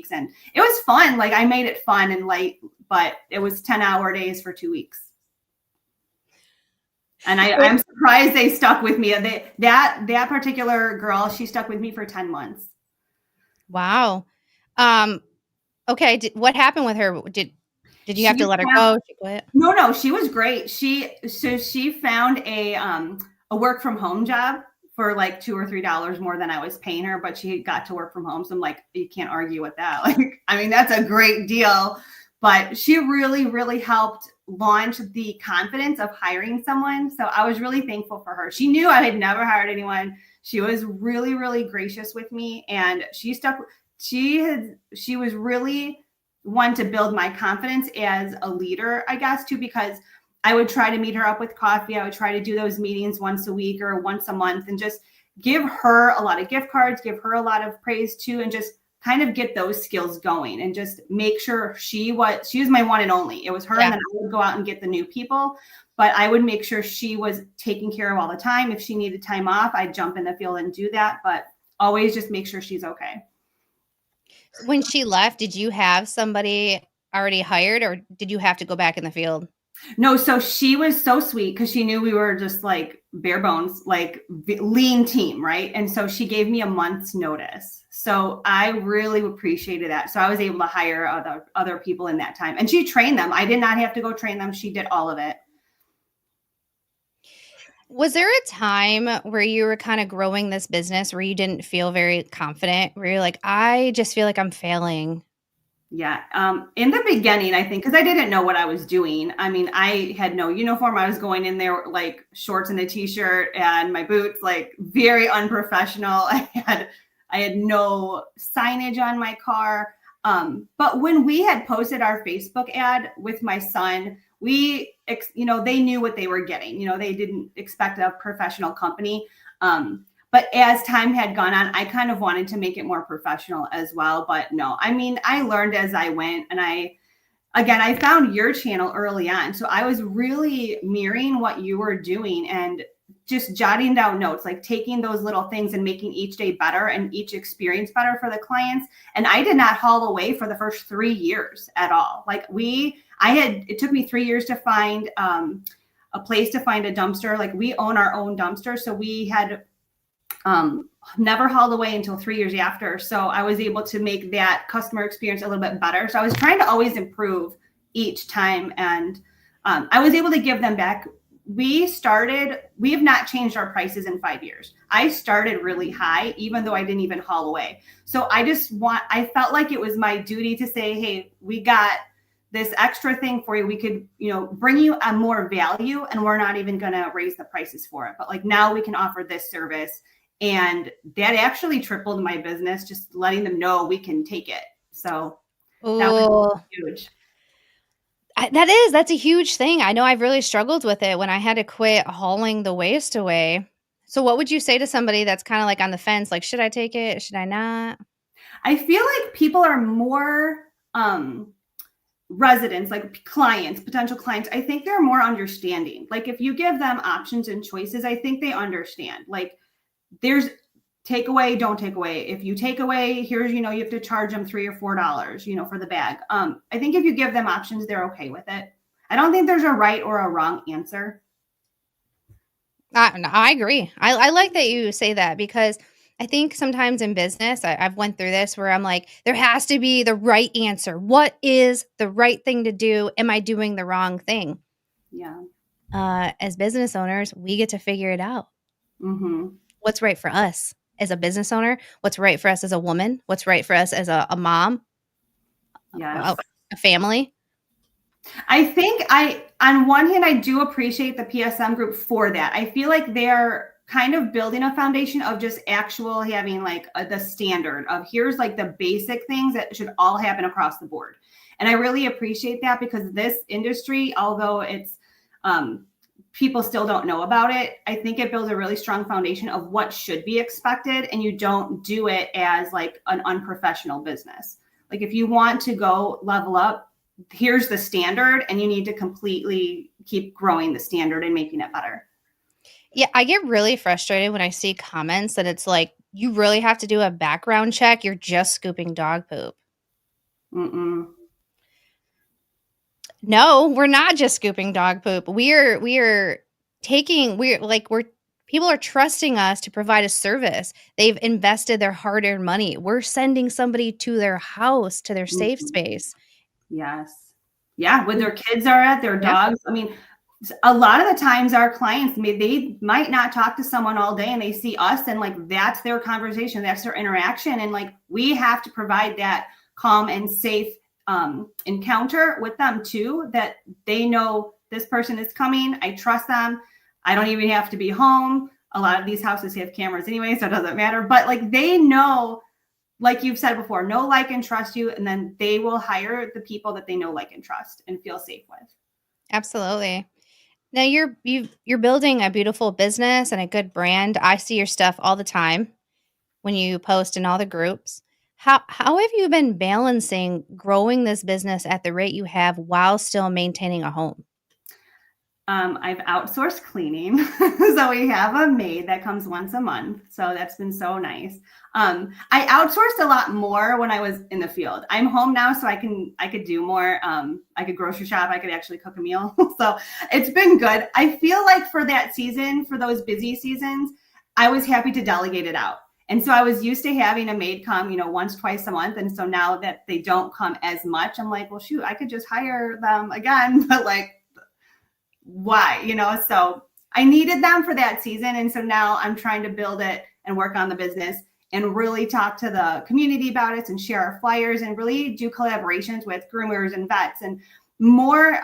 weeks. And it was fun. Like I made it fun and light, but it was 10-hour days for 2 weeks. And I'm surprised they stuck with me. That particular girl, she stuck with me for 10 months. Wow. Okay. What happened with her? Did you have to let her go? She quit? No, she was great. She found a work from home job for like $2 or $3 more than I was paying her, but she got to work from home. So I'm like, you can't argue with that. Like, I mean, that's a great deal. But she really, really helped launch the confidence of hiring someone. So I was really thankful for her. She knew I had never hired anyone. She was really, really gracious with me, and she was really one to build my confidence as a leader, I guess, too, because I would try to meet her up with coffee. I would try to do those meetings once a week or once a month and just give her a lot of gift cards, give her a lot of praise too, and just kind of get those skills going and just make sure she was my one and only. It was her. Yeah. And then I would go out and get the new people, but I would make sure she was taken care of all the time. If she needed time off, I'd jump in the field and do that, but always just make sure she's okay. When she left, did you have somebody already hired, or did you have to go back in the field? No, so she was so sweet because she knew we were just like bare bones, like lean team, right? And so she gave me a month's notice. So I really appreciated that. So I was able to hire other people in that time. And she trained them. I did not have to go train them. She did all of it. Was there a time where you were kind of growing this business where you didn't feel very confident, where you're like, I just feel like I'm failing? Yeah. In the beginning, I think, because I didn't know what I was doing. I mean, I had no uniform. I was going in there like shorts and a t-shirt and my boots, like very unprofessional. I had no signage on my car. But when we had posted our Facebook ad with my son, they knew what they were getting. They didn't expect a professional company. But as time had gone on, I kind of wanted to make it more professional as well. But no, I mean, I learned as I went. And I found your channel early on. So I was really mirroring what you were doing and just jotting down notes, like taking those little things and making each day better and each experience better for the clients. And I did not haul away for the first 3 years at all. Like it took me 3 years to find a place to find a dumpster. Like we own our own dumpster. So we had never hauled away until 3 years after. So I was able to make that customer experience a little bit better. So I was trying to always improve each time. And I was able to give them back. We have not changed our prices in 5 years. I started really high, even though I didn't even haul away. So I felt like it was my duty to say, hey, we got this extra thing for you. We could, bring you a more value, and we're not even going to raise the prices for it. But like now we can offer this service. And that actually tripled my business, just letting them know we can take it. So that was huge. That's a huge thing. I know I've really struggled with it when I had to quit hauling the waste away. So what would you say to somebody that's kind of like on the fence? Like, should I take it? Should I not? I feel like people are more residents, like clients, potential clients. I think they're more understanding. Like if you give them options and choices, I think they understand. Like there's take away, don't take away. If you take away, here's, you have to charge them $3 or $4, for the bag. I think if you give them options, they're okay with it. I don't think there's a right or a wrong answer. I agree. I like that you say that, because I think sometimes in business, I've went through this where I'm like, there has to be the right answer. What is the right thing to do? Am I doing the wrong thing? Yeah. As business owners, we get to figure it out. Mm-hmm. What's right for us as a business owner? What's right for us as a woman? What's right for us as a mom? Yes. A family? I think on one hand, I do appreciate the PSM group for that. I feel like they're kind of building a foundation of just actual having like the standard of here's like the basic things that should all happen across the board. And I really appreciate that, because this industry, although it's people still don't know about it, I think it builds a really strong foundation of what should be expected, and you don't do it as like an unprofessional business. Like if you want to go level up, here's the standard, and you need to completely keep growing the standard and making it better. Yeah, I get really frustrated when I see comments that it's like, you really have to do a background check. You're just scooping dog poop. Mm-mm. No, we're not just scooping dog poop. We're people are trusting us to provide a service. They've invested their hard-earned money. We're sending somebody to their house, to their safe Mhm. space. Yes. Yeah, with their kids are at their Yeah, dogs. I mean, a lot of the times our clients they might not talk to someone all day and they see us and like that's their conversation, that's their interaction. And like we have to provide that calm and safe encounter with them too, that they know this person is coming. I trust them. I don't even have to be home. A lot of these houses have cameras anyway, so it doesn't matter. But like they know, like you've said before, know, like, and trust you, and then they will hire the people that they know, like, and trust and feel safe with. absolutely. Now you're building a beautiful business and a good brand. I see your stuff all the time when you post in all the groups. How have you been balancing growing this business at the rate you have while still maintaining a home? I've outsourced cleaning. So we have a maid that comes once a month. So that's been so nice. I outsourced a lot more when I was in the field. I'm home now, so I could do more. I could grocery shop. I could actually cook a meal. So it's been good. I feel like for that season, for those busy seasons, I was happy to delegate it out. And so I was used to having a maid come, once, twice a month. And so now that they don't come as much, I'm like, well, shoot, I could just hire them again. But like, why, so I needed them for that season. And so now I'm trying to build it and work on the business and really talk to the community about it and share our flyers and really do collaborations with groomers and vets and more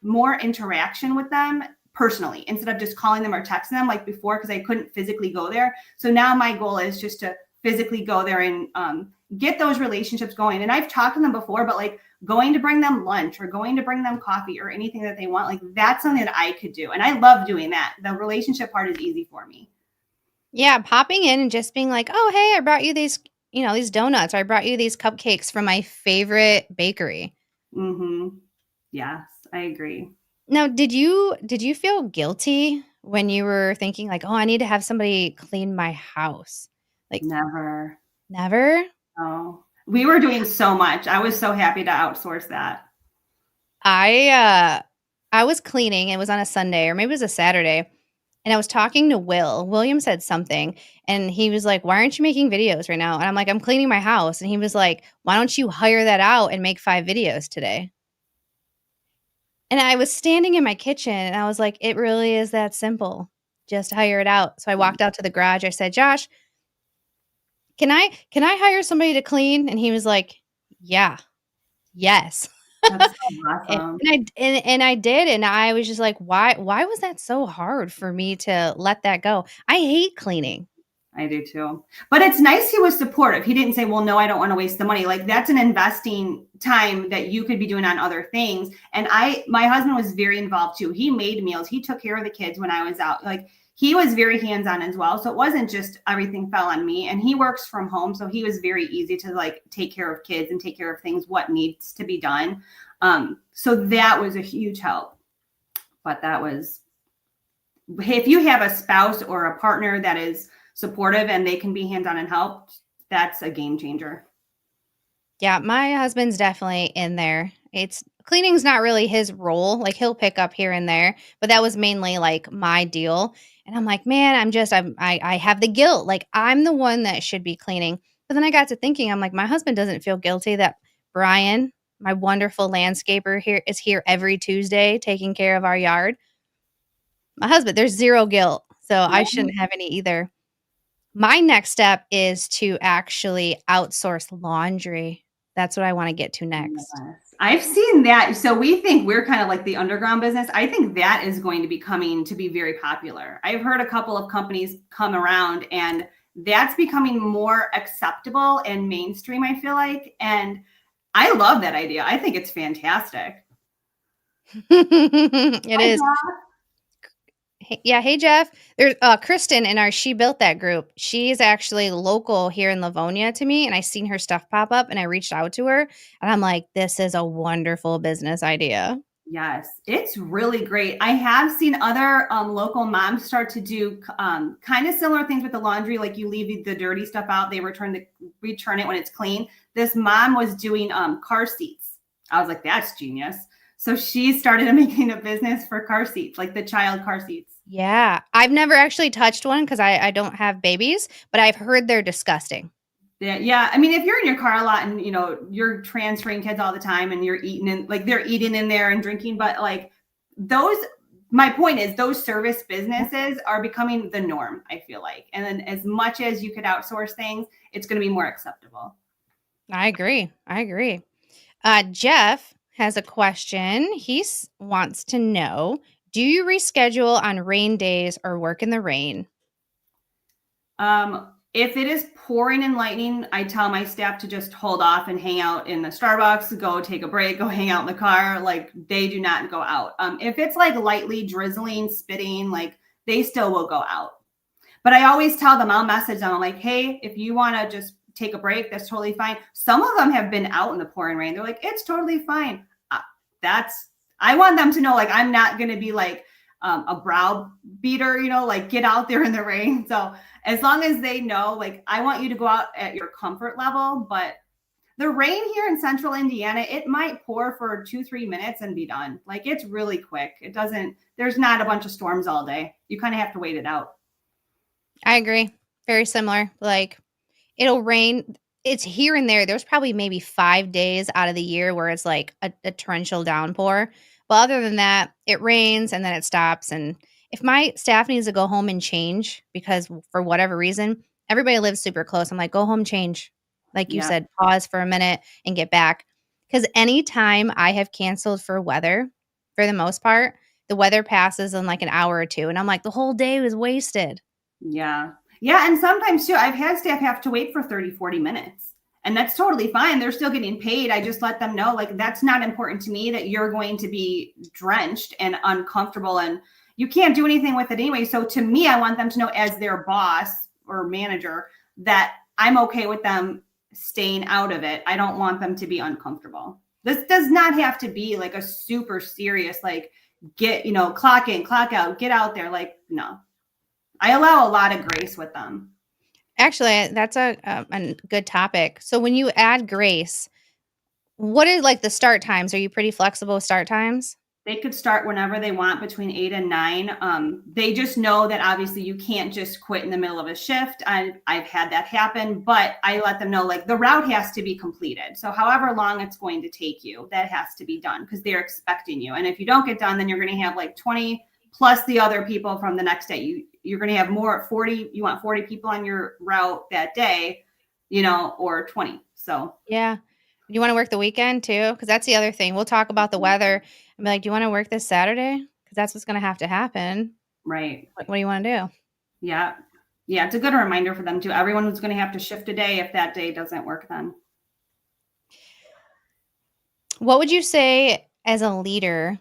more interaction with them personally instead of just calling them or texting them like before, because I couldn't physically go there. So now my goal is just to physically go there and get those relationships going. And I've talked to them before, but like going to bring them lunch or going to bring them coffee or anything that they want, like that's something that I could do. And I love doing that. The relationship part is easy for me. Yeah, popping in and just being like, "Oh, hey, I brought you these donuts, or I brought you these cupcakes from my favorite bakery." Mm-hmm. Yes, I agree. Now, did you feel guilty when you were thinking like, "Oh, I need to have somebody clean my house?" Like, Never. never? Oh, we were doing so much. I was so happy to outsource that. I uh I was cleaning, it was on a Sunday or maybe it was a Saturday, and I was talking to Will. William said something and he was like, "Why aren't you making videos right now?" And I'm like, "I'm cleaning my house." And he was like, "Why don't you hire that out and make 5 videos today?" And I was standing in my kitchen and I was like, "It really is that simple. Just hire it out." So I walked out to the garage. I said, "Josh, can I hire somebody to clean?" And he was like, "Yeah. Yes." That's so And awesome. I did, and I was just like, "Why was that so hard for me to let that go?" I hate cleaning. I do too. But it's nice he was supportive. He didn't say, well, no, I don't want to waste the money. Like that's an investing time that you could be doing on other things. And my husband was very involved too. He made meals. He took care of the kids when I was out. Like he was very hands-on as well. So it wasn't just everything fell on me. And he works from home. So he was very easy to like take care of kids and take care of things, what needs to be done. So that was a huge help. But that was, if you have a spouse or a partner that is supportive and they can be hands-on and help, that's a game changer. Yeah, my husband's definitely in there. It's cleaning's not really his role. Like he'll pick up here and there, but that was mainly like my deal. And I'm like, man, I have the guilt. Like I'm the one that should be cleaning. But then I got to thinking, I'm like, my husband doesn't feel guilty that Brian, my wonderful landscaper here, is here every Tuesday taking care of our yard. My husband, there's zero guilt. So I Yeah. shouldn't have any either. My next step is to actually outsource laundry. That's what I wanna get to next. Yes. I've seen that. So we think we're kind of like the underground business. I think that is going to be coming to be very popular. I've heard a couple of companies come around and that's becoming more acceptable and mainstream, I feel like. And I love that idea. I think it's fantastic. It Hi, is. Jeff. Hey, Jeff. There's, Kristen in our She Built That group. She's actually local here in Livonia to me, and I seen her stuff pop up, and I reached out to her, and I'm like, "This is a wonderful business idea." Yes, it's really great. I have seen other local moms start to do kind of similar things with the laundry. Like you leave the dirty stuff out, they return it when it's clean. This mom was doing car seats. I was like, that's genius. So she started making a business for car seats, like the child car seats. Yeah. I've never actually touched one because I don't have babies, but I've heard they're disgusting. Yeah. I mean, if you're in your car a lot and you're transferring kids all the time and you're eating in like they're eating in there and drinking, but like those my point is those service businesses are becoming the norm, I feel like. And then as much as you could outsource things, it's going to be more acceptable. I agree. I agree. Jeff has a question. Wants to know, do you reschedule on rain days or work in the rain? If it is pouring and lightning, I tell my staff to just hold off and hang out in the Starbucks, go take a break, go hang out in the car. Like they do not go out. If it's like lightly drizzling, spitting, like they still will go out. But I always tell them, I'll message them. I'm like, hey, if you want to just take a break, that's totally fine. Some of them have been out in the pouring rain. They're like, it's totally fine. I want them to know, like, I'm not going to be like a brow beater, like get out there in the rain. So as long as they know, like, I want you to go out at your comfort level, but the rain here in central Indiana, it might pour for 2-3 minutes and be done. Like it's really quick. There's not a bunch of storms all day. You kind of have to wait it out. I agree. Very similar. Like it'll rain. It's here and there. There's probably maybe 5 days out of the year where it's like a torrential downpour. But other than that, it rains and then it stops. And if my staff needs to go home and change because for whatever reason, everybody lives super close. I'm like, go home, change. Like you Yeah. said, pause for a minute and get back. Because anytime I have canceled for weather, for the most part, the weather passes in like an hour or two. And I'm like, the whole day was wasted. Yeah. Yeah. And sometimes too, I've had staff have to wait for 30-40 minutes. And that's totally fine. They're still getting paid. I just let them know, like, that's not important to me that you're going to be drenched and uncomfortable and you can't do anything with it anyway. So to me, I want them to know as their boss or manager that I'm okay with them staying out of it. I don't want them to be uncomfortable. This does not have to be like a super serious, like clock in, clock out, get out there. Like, no, I allow a lot of grace with them. Actually, that's a good topic. So when you add grace, what is like the start times? Are you pretty flexible with start times? They could start whenever they want between 8 and 9. They just know that obviously you can't just quit in the middle of a shift. I've had that happen, but I let them know like the route has to be completed. So however long it's going to take you, that has to be done because they're expecting you. And if you don't get done, then you're going to have like 20 plus the other people from the next day. You're going to have more 40. You want 40 people on your route that day, or 20. So Yeah. You want to work the weekend too? Because that's the other thing. We'll talk about the weather and be like, do you want to work this Saturday? Because that's what's going to have to happen. right. What do you want to do? Yeah. Yeah. It's a good reminder for them too. Everyone was going to have to shift a day if that day doesn't work then. What would you say as a leader,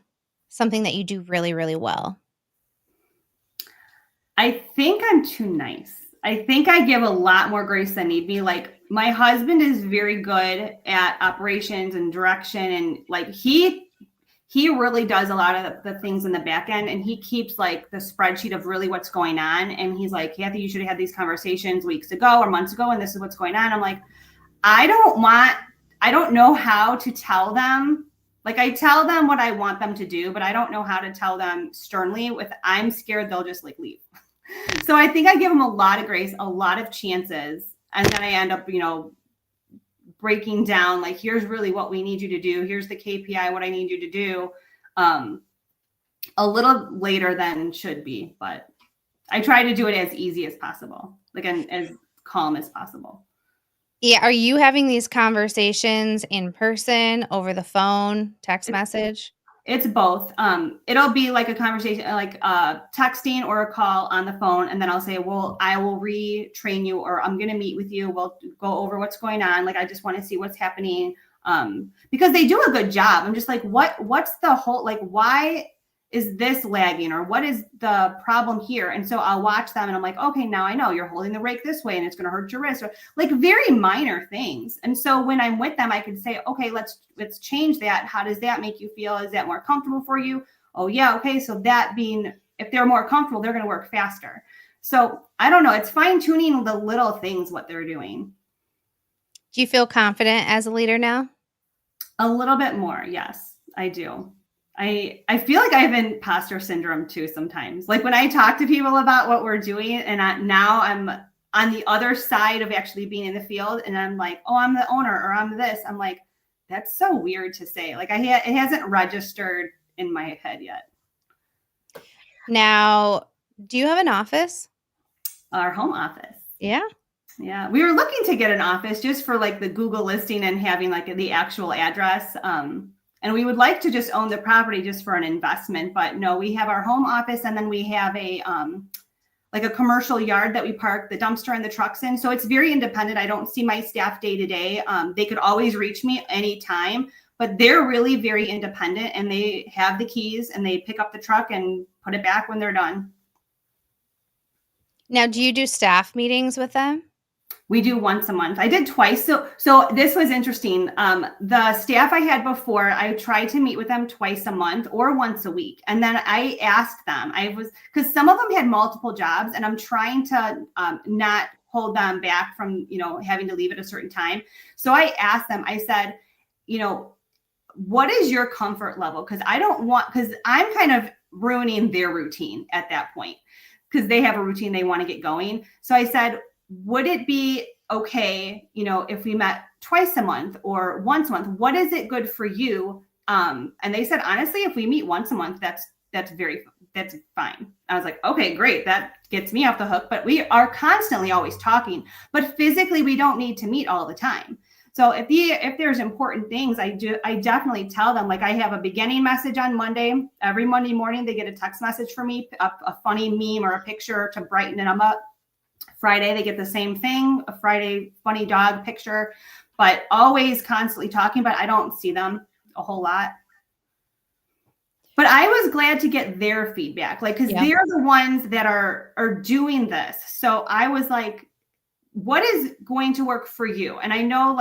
something that you do really, really well? I think I'm too nice. I think I give a lot more grace than need be. Like my husband is very good at operations and direction. And like he really does a lot of the things in the back end and he keeps like the spreadsheet of really what's going on. And he's like, Cathi, you should have had these conversations weeks ago or months ago. And this is what's going on. I'm like, I don't know how to tell them. Like I tell them what I want them to do, but I don't know how to tell them sternly I'm scared they'll just like leave. So I think I give them a lot of grace, a lot of chances. And then I end up, breaking down, like, here's really what we need you to do. Here's the KPI, what I need you to do. A little later than should be, but I try to do it as easy as possible, like, and as calm as possible. Yeah. Are you having these conversations in person, over the phone, text message? It's both. It'll be like a conversation, like texting or a call on the phone. And then I'll say, well, I will retrain you or I'm going to meet with you. We'll go over what's going on. Like, I just want to see what's happening because they do a good job. I'm just like, what's the whole, like, why is this lagging, or what is the problem here? And so I'll watch them and I'm like, okay, now I know you're holding the rake this way and it's going to hurt your wrist, or like very minor things. And so when I'm with them, I can say, okay, let's change that. How does that make you feel? Is that more comfortable for you? Oh yeah. Okay. So that being, if they're more comfortable, they're going to work faster. So I don't know. It's fine tuning the little things, what they're doing. Do you feel confident as a leader now? A little bit more. Yes, I do. I feel like I have imposter syndrome too sometimes. Like when I talk to people about what we're doing, and now I'm on the other side of actually being in the field, and I'm like, oh, I'm the owner, or I'm this. I'm like, that's so weird to say. Like it hasn't registered in my head yet. Now, do you have an office? Our home office. Yeah. Yeah, we were looking to get an office just for like the Google listing and having like the actual address. And we would like to just own the property just for an investment, but no, we have our home office, and then we have a like a commercial yard that we park the dumpster and the trucks in. So it's very independent. I don't see my staff day to day. They could always reach me anytime, but they're really very independent, and they have the keys and they pick up the truck and put it back when they're done. Now, do you do staff meetings with them? We do once a month. I did twice. So this was interesting. The staff I had before, I tried to meet with them twice a month or once a week. And then I asked them, because some of them had multiple jobs, and I'm trying to not hold them back from, having to leave at a certain time. So I asked them, I said, what is your comfort level? Because I'm kind of ruining their routine at that point, because they have a routine they want to get going. So I said, would it be okay, if we met twice a month or once a month? What is it good for you? And they said, honestly, if we meet once a month, that's fine. I was like, okay, great. That gets me off the hook. But we are constantly always talking, but physically we don't need to meet all the time. So if there's important things, I definitely tell them. Like I have a beginning message on Monday. Every Monday morning, they get a text message from me, a funny meme or a picture to brighten them up. Friday, they get the same thing, a Friday funny dog picture, but always constantly talking, but I don't see them a whole lot. But I was glad to get their feedback, because they're the ones that are doing this. So I was like, what is going to work for you? And I know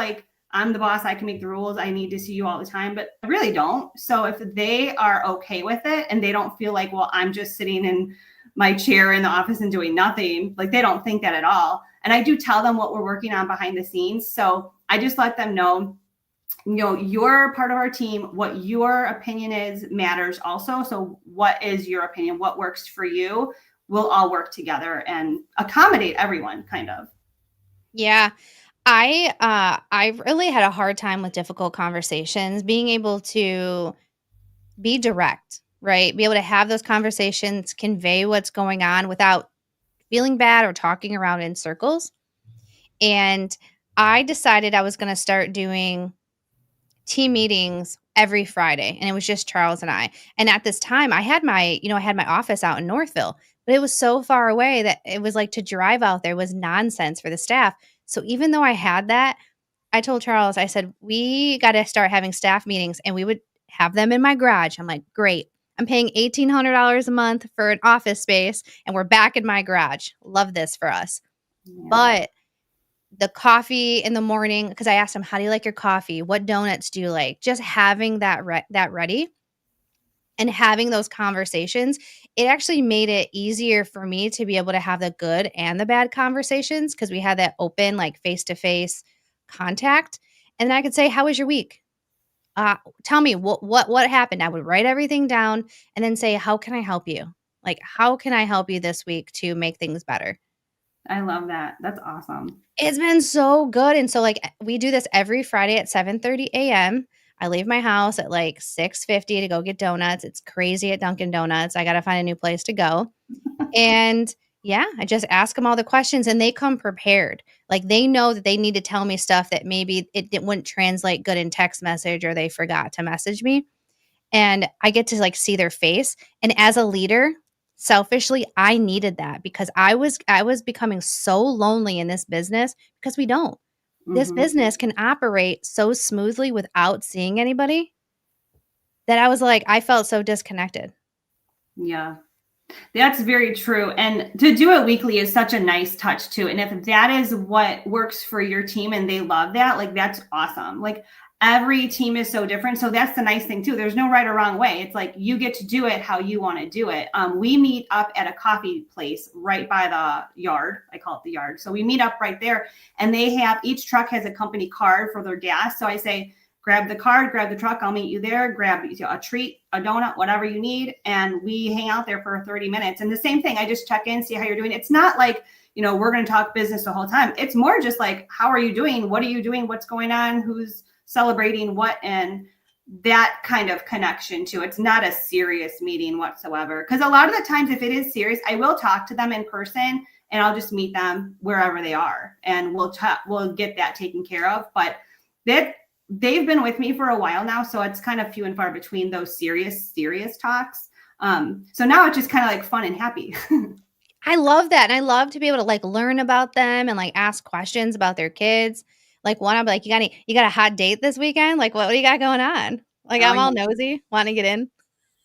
I'm the boss, I can make the rules. I need to see you all the time, but I really don't. So if they are okay with it and they don't feel like, well, I'm just sitting in my chair in the office and doing nothing, they don't think that at all. And I do tell them what we're working on behind the scenes. So I just let them know, you're part of our team. What your opinion is matters also. So what is your opinion? What works for you? We'll all work together and accommodate everyone, kind of. Yeah. I really had a hard time with difficult conversations, being able to be direct, right? Be able to have those conversations, convey what's going on without feeling bad or talking around in circles. And I decided I was going to start doing team meetings every Friday, and it was just Charles and I. And at this time, I had my office out in Northville, but it was so far away that it was like to drive out there was nonsense for the staff. So even though I had that, I told Charles, I said, we got to start having staff meetings, and we would have them in my garage. I'm like, great. I'm paying $1,800 a month for an office space, and we're back in my garage. Love this for us. Yeah. But the coffee in the morning, because I asked him, how do you like your coffee? What donuts do you like? Just having that ready and having those conversations, it actually made it easier for me to be able to have the good and the bad conversations, because we had that open, face-to-face contact. And then I could say, how was your week? Tell me what happened. I would write everything down and then say, how can I help you? How can I help you this week to make things better? I love that. That's awesome. It's been so good. And so we do this every Friday at 7:30 a.m. I leave my house at 6:50 to go get donuts. It's crazy at Dunkin' Donuts. I got to find a new place to go. And yeah, I just ask them all the questions, and they come prepared. They know that they need to tell me stuff that maybe it wouldn't translate good in text message, or they forgot to message me. And I get to see their face. And as a leader, selfishly, I needed that, because I was becoming so lonely in this business, because we don't. Mm-hmm. This business can operate so smoothly without seeing anybody that I felt so disconnected. Yeah. That's very true. And to do it weekly is such a nice touch too. And if that is what works for your team and they love that, like that's awesome. Like every team is so different. So that's the nice thing too. There's no right or wrong way. It's like you get to do it how you want to do it. We meet up at a coffee place right by the yard. I call it the yard. So we meet up right there and they have, each truck has a company card for their gas. So I say, grab the card, grab the truck. I'll meet you there. Grab a treat, a donut, whatever you need. And we hang out there for 30 minutes. And the same thing, I just check in, see how you're doing. It's not like, we're going to talk business the whole time. It's more just like, how are you doing? What are you doing? What's going on? Who's celebrating what? And that kind of connection too. It's not a serious meeting whatsoever. Because a lot of the times, if it is serious, I will talk to them in person and I'll just meet them wherever they are. And we'll get that taken care of. But they've been with me for a while now, so it's kind of few and far between those serious talks. So now it's just kind of like fun and happy. I love that. And I love to be able to like learn about them and like ask questions about their kids. Like one, I'm like, you got a hot date this weekend? Like what do you got going on? Like Oh, I'm all yeah. nosy, want to get in.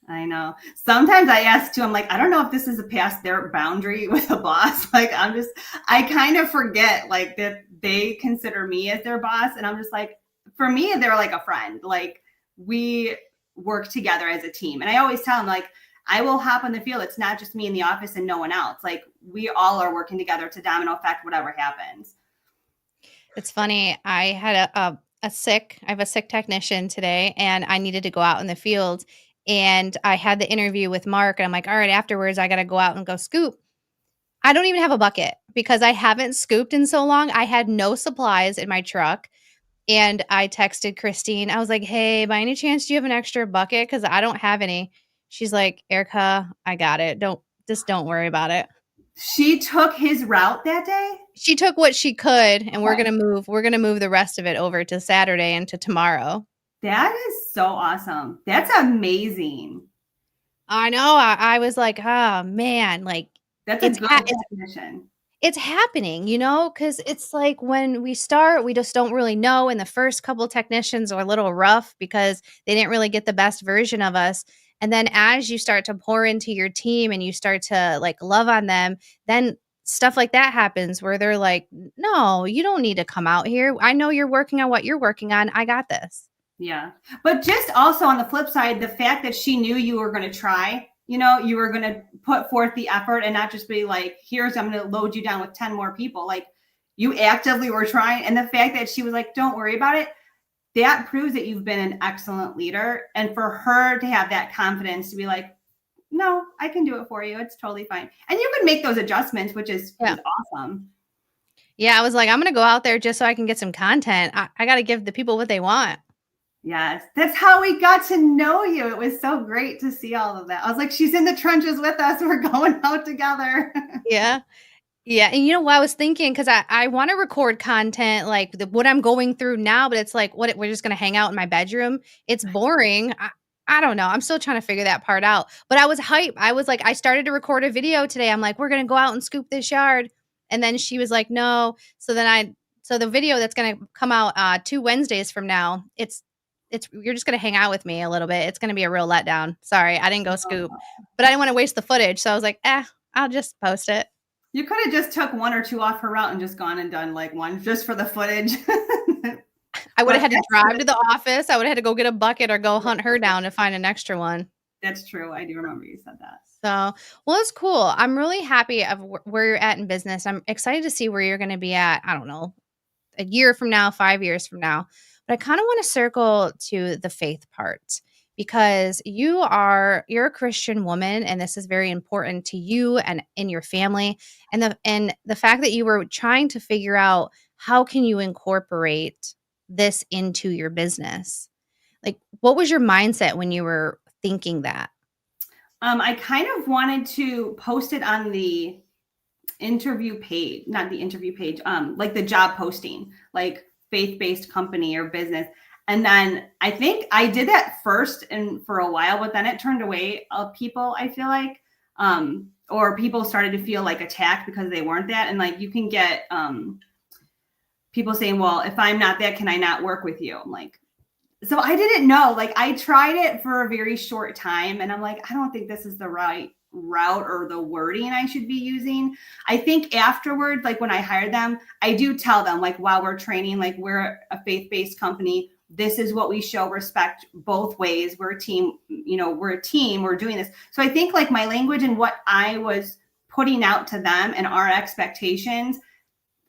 I know. Sometimes I ask too, I'm like, I don't know if this is a past their boundary with a boss. Like I kind of forget like that they consider me as their boss. And I'm just like, for me, they're like a friend. Like we work together as a team. And I always tell them like, I will hop on the field. It's not just me in the office and no one else. Like we all are working together to domino effect whatever happens. It's funny. I had I have a sick technician today and I needed to go out in the field and I had the interview with Mark and I'm like, all right, afterwards I got to go out and go scoop. I don't even have a bucket because I haven't scooped in so long. I had no supplies in my truck. And I texted Christine. I was like, hey, by any chance, do you have an extra bucket? Because I don't have any. She's like, Erica, I got it. Don't worry about it. She took his route that day. She took what she could, and Right. we're gonna move the rest of it over to Saturday and to tomorrow. That is so awesome. That's amazing. I know. I was like, oh man, like That's a it's good ha- definition. it's happening, because it's like when we start, we just don't really know. And the first couple technicians are a little rough because they didn't really get the best version of us. And then as you start to pour into your team and you start to like love on them, then stuff like that happens where they're like, no, you don't need to come out here. I know you're working on what you're working on. I got this. Yeah. But just also on the flip side, the fact that she knew you were going to try, you were going to put forth the effort and not just be like, I'm going to load you down with 10 more people. Like you actively were trying. And the fact that she was like, don't worry about it. That proves that you've been an excellent leader. And for her to have that confidence to be like, no, I can do it for you. It's totally fine. And you can make those adjustments, which is awesome. Yeah. I was like, I'm going to go out there just so I can get some content. I got to give the people what they want. Yes, that's how we got to know you. It was so great to see all of that. I was like, she's in the trenches with us. We're going out together. Yeah. Yeah, and you know what I was thinking, because I want to record content like what I'm going through now, but it's like, we're just going to hang out in my bedroom. It's boring. I don't know. I'm still trying to figure that part out. But I was hype. I was like, I started to record a video today. I'm like, we're going to go out and scoop this yard. And then she was like, no. So the video that's going to come out 2 Wednesdays from now, you're just going to hang out with me a little bit. It's going to be a real letdown. Sorry, I didn't go scoop, but I didn't want to waste the footage. So I was like, I'll just post it. You could have just took 1 or 2 off her route and just gone and done like one just for the footage. I would have had to drive to the office. I would have had to go get a bucket or go hunt her down to find an extra one. That's true. I do remember you said that. So, well, it's cool. I'm really happy of where you're at in business. I'm excited to see where you're going to be at. I don't know, a year from now, 5 years from now. But I kind of want to circle to the faith part because you're a Christian woman and this is very important to you and in your family. And the fact that you were trying to figure out how can you incorporate this into your business? Like, what was your mindset when you were thinking that? I kind of wanted to post it on the interview page, not the interview page, like the job posting, like faith-based company or business. And then I think I did that first and for a while, but then it turned away people, I feel like, or people started to feel like attacked because they weren't that. And like, you can get people saying, well, if I'm not that, can I not work with you? I'm like, So I didn't know, like I tried it for a very short time and I'm like, I don't think this is the right route or the wording I should be using. I think afterward, like when I hired them, I do tell them like while we're training, like we're a faith-based company. This is what we show respect both ways. We're a team, we're a team, we're doing this. So I think like my language and what I was putting out to them and our expectations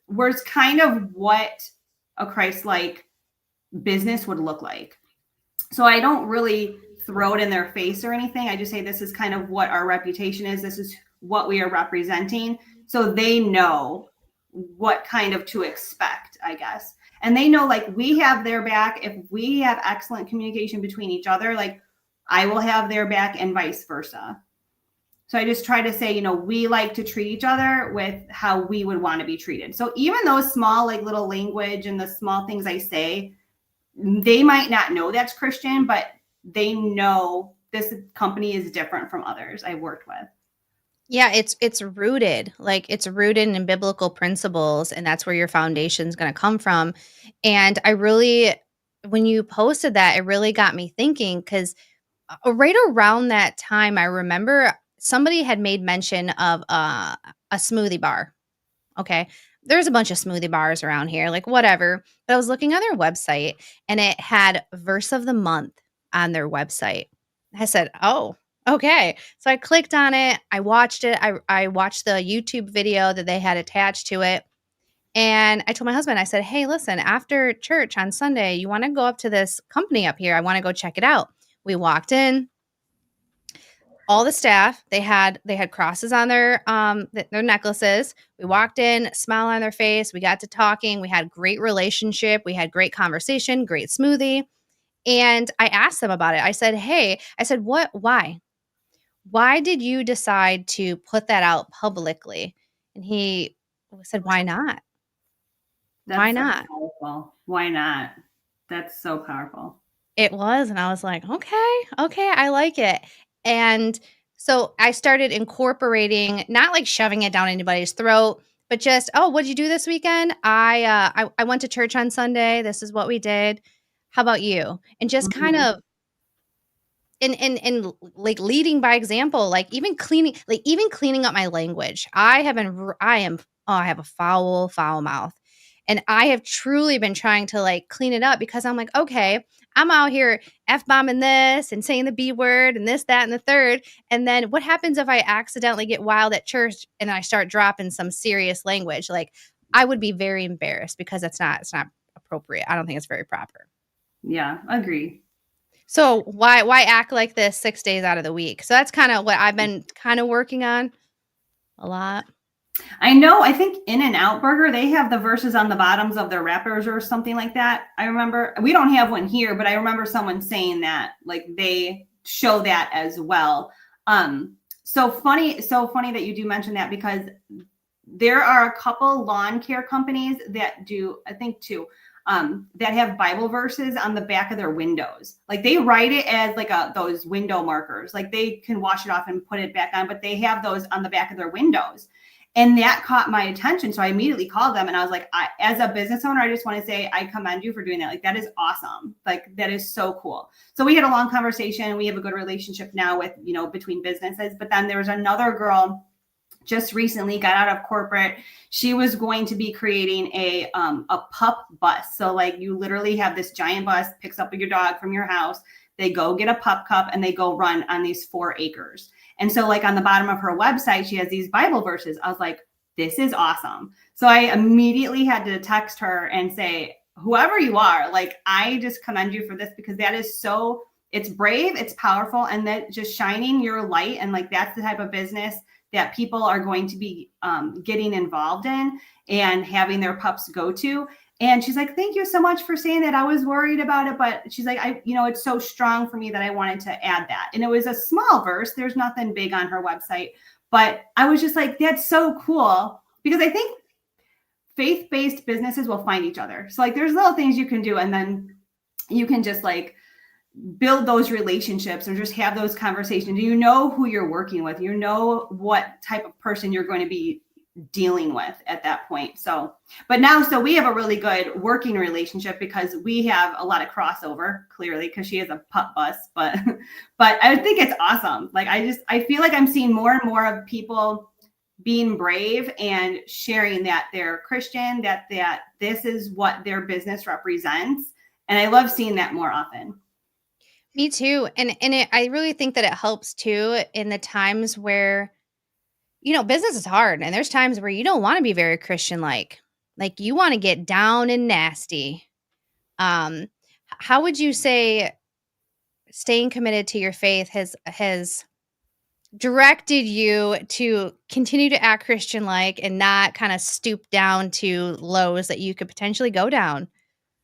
was kind of what a Christ-like business would look like. So I don't really throw it in their face or anything. I just say this is kind of what our reputation is. This is what we are representing. So they know what kind of to expect, I guess. And they know like we have their back. If we have excellent communication between each other, like I will have their back and vice versa. So I just try to say, we like to treat each other with how we would want to be treated. So even those small, like little language and the small things I say, they might not know that's Christian, but they know this company is different from others I've worked with. Yeah, it's rooted. Like it's rooted in biblical principles, and that's where your foundation's going to come from. And I really, when you posted that, it really got me thinking because right around that time, I remember somebody had made mention of a smoothie bar. Okay. There's a bunch of smoothie bars around here, like whatever. But I was looking on their website and it had verse of the month on their website. I said, oh, okay. So I clicked on it. I watched it. I watched the YouTube video that they had attached to it. And I told my husband, I said, hey, listen, after church on Sunday, you want to go up to this company up here? I want to go check it out. We walked in. All the staff, they had crosses on their necklaces. We walked in, smile on their face. We got to talking. We had great relationship. We had great conversation, great smoothie. And I asked them about it. I said, hey, why? Why did you decide to put that out publicly? And he said, why not? Why That's so not? powerful. Why not? That's so powerful. It was, and I was like, okay, I like it. And so I started incorporating, not like shoving it down anybody's throat, but just, oh, what'd you do this weekend? I went to church on Sunday. This is what we did. How about you? And just kind Mhm. of and like leading by example, like even cleaning up my language. I have a foul mouth. And I have truly been trying to like clean it up because I'm like, okay, I'm out here F-bombing this and saying the B word and this, that, and the third. And then what happens if I accidentally get wild at church and I start dropping some serious language? Like I would be very embarrassed because it's not appropriate. I don't think it's very proper. Yeah, agree. So why act like this 6 days out of the week? So that's kind of what I've been kind of working on a lot. I know, I think In-N-Out Burger, they have the verses on the bottoms of their wrappers or something like that. I remember, we don't have one here, but I remember someone saying that, like they show that as well. So funny that you do mention that because there are a couple lawn care companies that do, I think two, that have Bible verses on the back of their windows. Like they write it as like those window markers. Like they can wash it off and put it back on, but they have those on the back of their windows. And that caught my attention. So I immediately called them and I was like, as a business owner, I just want to say, I commend you for doing that. Like, that is awesome. Like, that is so cool. So we had a long conversation. We have a good relationship now with, between businesses. But then there was another girl just recently got out of corporate. She was going to be creating a pup bus. So like you literally have this giant bus, picks up your dog from your house. They go get a pup cup and they go run on these 4 acres. And so like on the bottom of her website, she has these Bible verses. I was like, this is awesome. So I immediately had to text her and say, whoever you are, like, I just commend you for this because that is so, it's brave, it's powerful. And that just shining your light. And like, that's the type of business that people are going to be getting involved in and having their pups go to. And she's like, thank you so much for saying that. I was worried about it, but she's like, it's so strong for me that I wanted to add that. And it was a small verse. There's nothing big on her website, but I was just like, that's so cool because I think faith-based businesses will find each other. So like, there's little things you can do. And then you can just like build those relationships or just have those conversations. You know who you're working with. You know what type of person you're going to be dealing with at that point. So, but now, so we have a really good working relationship because we have a lot of crossover, clearly, because she is a pup bus, but I think it's awesome. Like, I feel like I'm seeing more and more of people being brave and sharing that they're Christian, that this is what their business represents. And I love seeing that more often. Me too. And I really think that it helps too in the times where, business is hard and there's times where you don't want to be very Christian like you want to get down and nasty. How would you say staying committed to your faith has directed you to continue to act Christian like and not kind of stoop down to lows that you could potentially go down?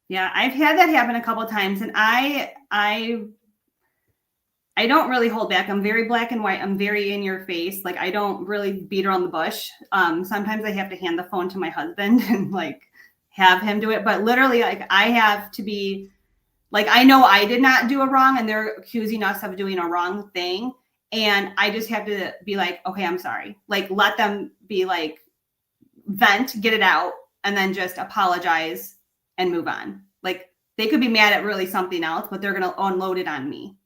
Yeah, I've had that happen a couple of times, and I don't really hold back. I'm very black and white. I'm very in your face. Like, I don't really beat around the bush. Sometimes I have to hand the phone to my husband and like have him do it. But literally, like, I have to be like, I know I did not do a wrong and they're accusing us of doing a wrong thing. And I just have to be like, okay, I'm sorry. Like, let them be like, vent, get it out, and then just apologize and move on. Like, they could be mad at really something else, but they're going to unload it on me.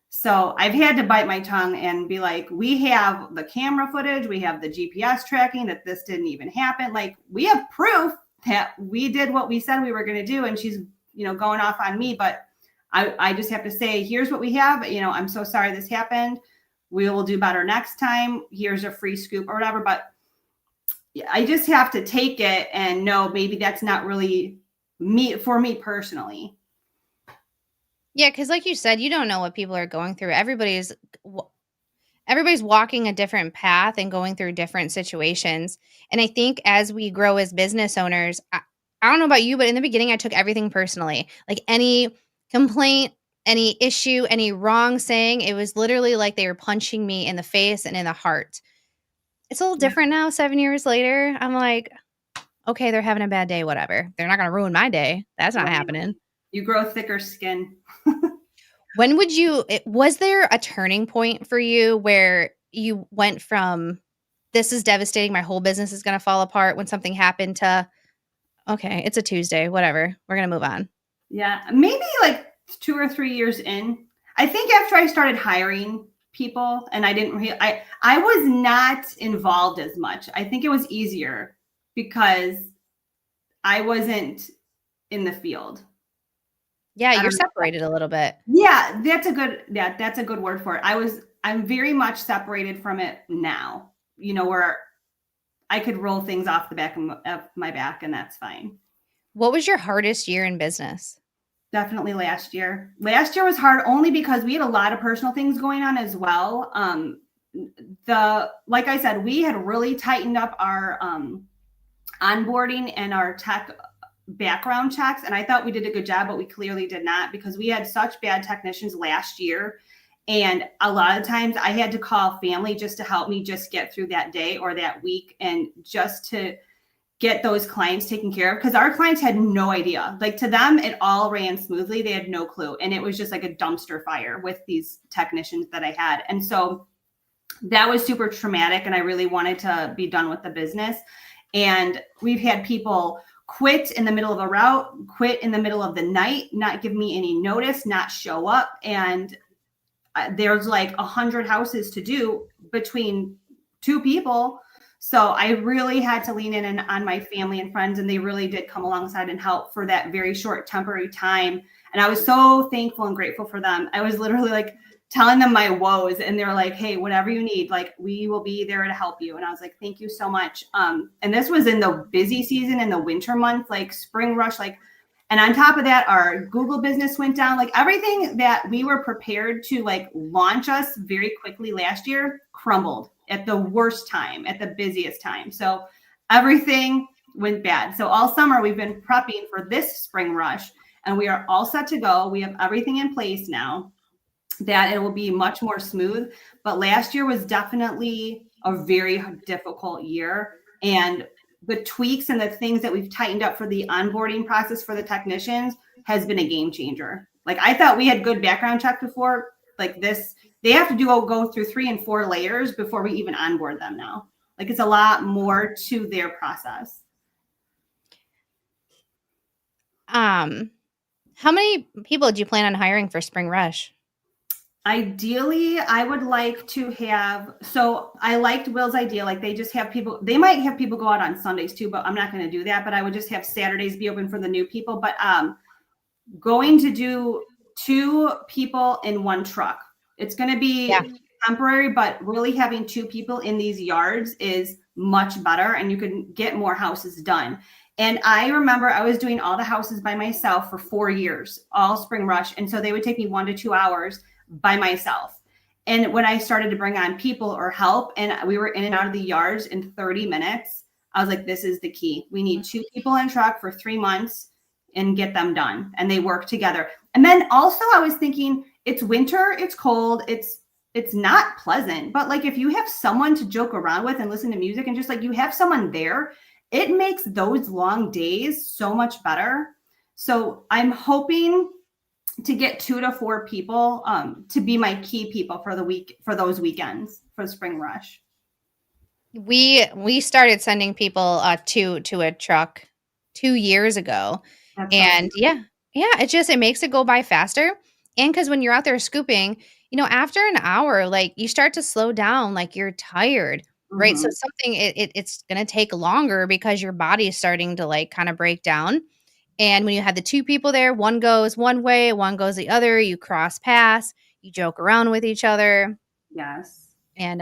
So I've had to bite my tongue and be like, we have the camera footage, we have the GPS tracking that this didn't even happen. Like, we have proof that we did what we said we were going to do. And she's, going off on me, but I just have to say, here's what we have. I'm so sorry this happened. We will do better next time. Here's a free scoop or whatever. But I just have to take it and know maybe that's not really for me personally. Yeah, because like you said, you don't know what people are going through. Everybody's walking a different path and going through different situations. And I think as we grow as business owners, I don't know about you, but in the beginning, I took everything personally. Like any complaint, any issue, any wrong saying, it was literally like they were punching me in the face and in the heart. It's a little different now, 7 years later. I'm like, okay, they're having a bad day, whatever. They're not going to ruin my day. That's not happening. You grow thicker skin. When was there a turning point for you where you went from, this is devastating, my whole business is going to fall apart, when something happened, to, okay, it's a Tuesday, whatever, we're going to move on? Yeah, maybe like 2 or 3 years in. I think after I started hiring people and I was not involved as much. I think it was easier because I wasn't in the field. Yeah, you're separated a little bit. Yeah, that's a good word for it. I'm very much separated from it now, where I could roll things off the back of my back and that's fine. What was your hardest year in business? Definitely last year. Last year was hard only because we had a lot of personal things going on as well. Like I said, we had really tightened up our onboarding and our tech background checks. And I thought we did a good job, but we clearly did not, because we had such bad technicians last year. And a lot of times I had to call family just to help me just get through that day or that week, and just to get those clients taken care of, because our clients had no idea. Like, to them, it all ran smoothly. They had no clue. And it was just like a dumpster fire with these technicians that I had. And so that was super traumatic. And I really wanted to be done with the business. And we've had people quit in the middle of a route, quit in the middle of the night, not give me any notice, not show up. And there's like 100 houses to do between 2 people. So I really had to lean in on my family and friends, and they really did come alongside and help for that very short temporary time. And I was so thankful and grateful for them. I was literally like telling them my woes, and they're like, hey, whatever you need, like, we will be there to help you. And I was like, thank you so much. And this was in the busy season, in the winter months, like spring rush, like, and on top of that, our Google business went down. Like, everything that we were prepared to like launch us very quickly last year crumbled at the worst time, at the busiest time. So everything went bad. So all summer we've been prepping for this spring rush, and we are all set to go. We have everything in place now that it will be much more smooth. But last year was definitely a very difficult year. And the tweaks and the things that we've tightened up for the onboarding process for the technicians has been a game changer. Like, I thought we had good background check before. Like, this, they have to go through 3 and 4 layers before we even onboard them now. Like it's a lot more to their process. How many people do you plan on hiring for Spring Rush? Ideally, I would like to have, so I liked Will's idea. Like they just have people, they might have people go out on Sundays too, but I'm not going to do that. But I would just have Saturdays be open for the new people. But going to do 2 people in 1 truck. It's going to be temporary, but really having 2 people in these yards is much better and you can get more houses done. And I remember I was doing all the houses by myself for 4 years, all Spring Rush. And so they would take me 1 to 2 hours by myself. And when I started to bring on people or help and we were in and out of the yards in 30 minutes, I was like, this is the key. We need 2 people in a truck for 3 months and get them done. And they work together. And then also I was thinking, it's winter, it's cold, it's not pleasant, but like if you have someone to joke around with and listen to music and just like you have someone there, it makes those long days so much better. So I'm hoping to get 2 to 4 people to be my key people for the week, for those weekends for the Spring Rush. We started sending people to a truck 2 years ago. That's And awesome. it makes it go by faster. And because when you're out there scooping, after an hour, like you start to slow down, like you're tired, right? So Mm-hmm. it's gonna take longer because your body is starting to like kind of break down. And when you have the 2 people there, one goes one way, one goes the other, you cross paths, you joke around with each other. Yes. And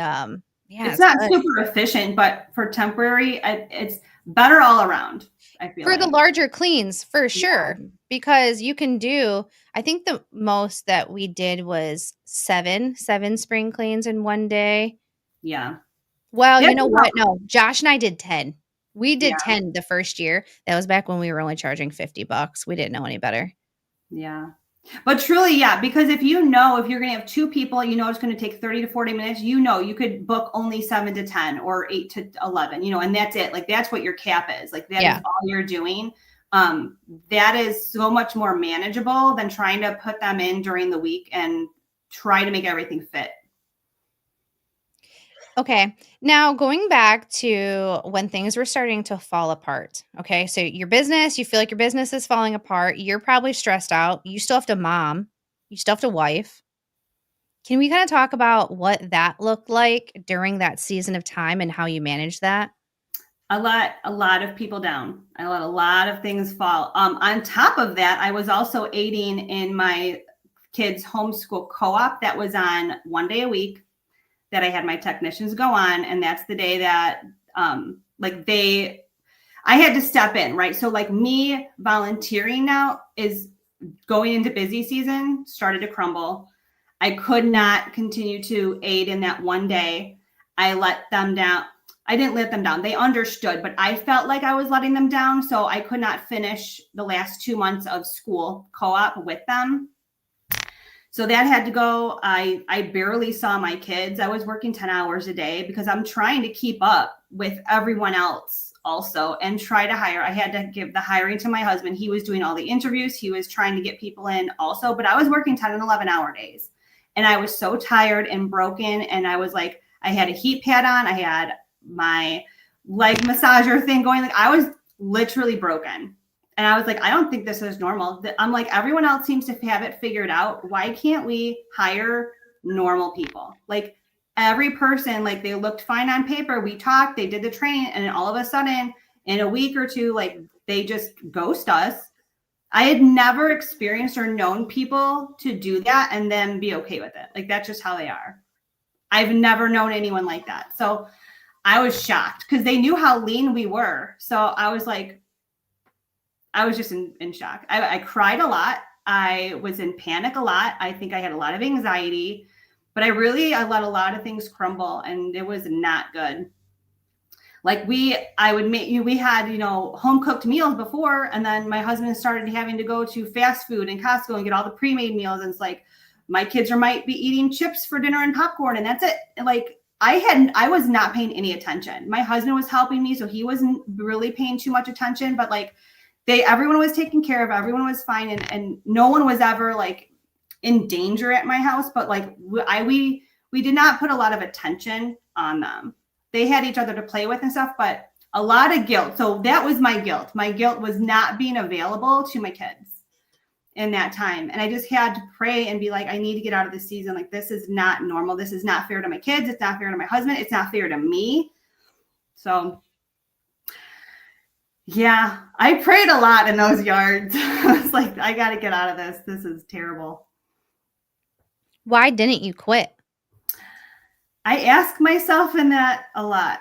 It's it's not good. super efficient, but for temporary, it's better all around, I feel For the like. larger cleans, for Yeah. sure, because you can do I think the most that we did was 7 spring cleans in one day. Yeah. Well, you That's know about, what? No, Josh and I did 10. We did yeah. 10 the first year. That was back when we were only charging $50. We didn't know any better. Yeah. But truly, yeah, because if you know if you're going to have 2 people, you know it's going to take 30 to 40 minutes, you know you could book only 7 to 10 or 8 to 11, and that's it. Like that's what your cap is. Like that is Yeah. all you're doing. Um, that is so much more manageable than trying to put them in during the week and try to make everything fit. Okay. Now, going back to when things were starting to fall apart. Okay. So, your business, you feel like your business is falling apart. You're probably stressed out. You still have to mom, you still have to wife. Can we kind of talk about what that looked like during that season of time and how you managed that? A lot of people down. I let a lot of things fall. On top of that, I was also aiding in my kids' homeschool co-op that was on 1 day a week that I had my technicians go on. And that's the day that I had to step in, right? So like me volunteering now is going into busy season, started to crumble. I could not continue to aid in that 1 day. I let them down. I didn't let them down. They understood, but I felt like I was letting them down. So I could not finish the last 2 months of school co-op with them. So that had to go. I barely saw my kids. I was working 10 hours a day because I'm trying to keep up with everyone else also and try to hire. I had to give the hiring to my husband. He was doing all the interviews. He was trying to get people in also, but I was working 10 and 11-hour days. And I was so tired and broken. And I was like, I had a heat pad on. I had my leg massager thing going. Like I was literally broken. And I was like, I don't think this is normal. I'm like, everyone else seems to have it figured out. Why can't we hire normal people? Like every person, like they looked fine on paper. We talked, they did the training, and then all of a sudden, in a week or two, like they just ghost us. I had never experienced or known people to do that and then be okay with it. Like that's just how they are. I've never known anyone like that. So I was shocked because they knew how lean we were. So I was like, I was just in shock. I cried a lot. I was in panic a lot. I think I had a lot of anxiety, but I let a lot of things crumble and it was not good. Like I would make we had, home cooked meals before. And then my husband started having to go to fast food and Costco and get all the pre-made meals. And it's like, my kids might be eating chips for dinner and popcorn and that's it. And like, I was not paying any attention. My husband was helping me. So he wasn't really paying too much attention, but like, everyone was taken care of, everyone was fine, and no one was ever like in danger at my house, but like we did not put a lot of attention on them. they had each other to play with and stuff, but a lot of guilt. So that was my guilt. My guilt was not being available to my kids in that time. And I just had to pray and be like, I need to get out of this season. Like, this is not normal. This is not fair to my kids. It's not fair to my husband. It's not fair to me. So yeah, I prayed a lot in those yards. I was like, I got to get out of this. This is terrible. Why didn't you quit? I ask myself in that a lot.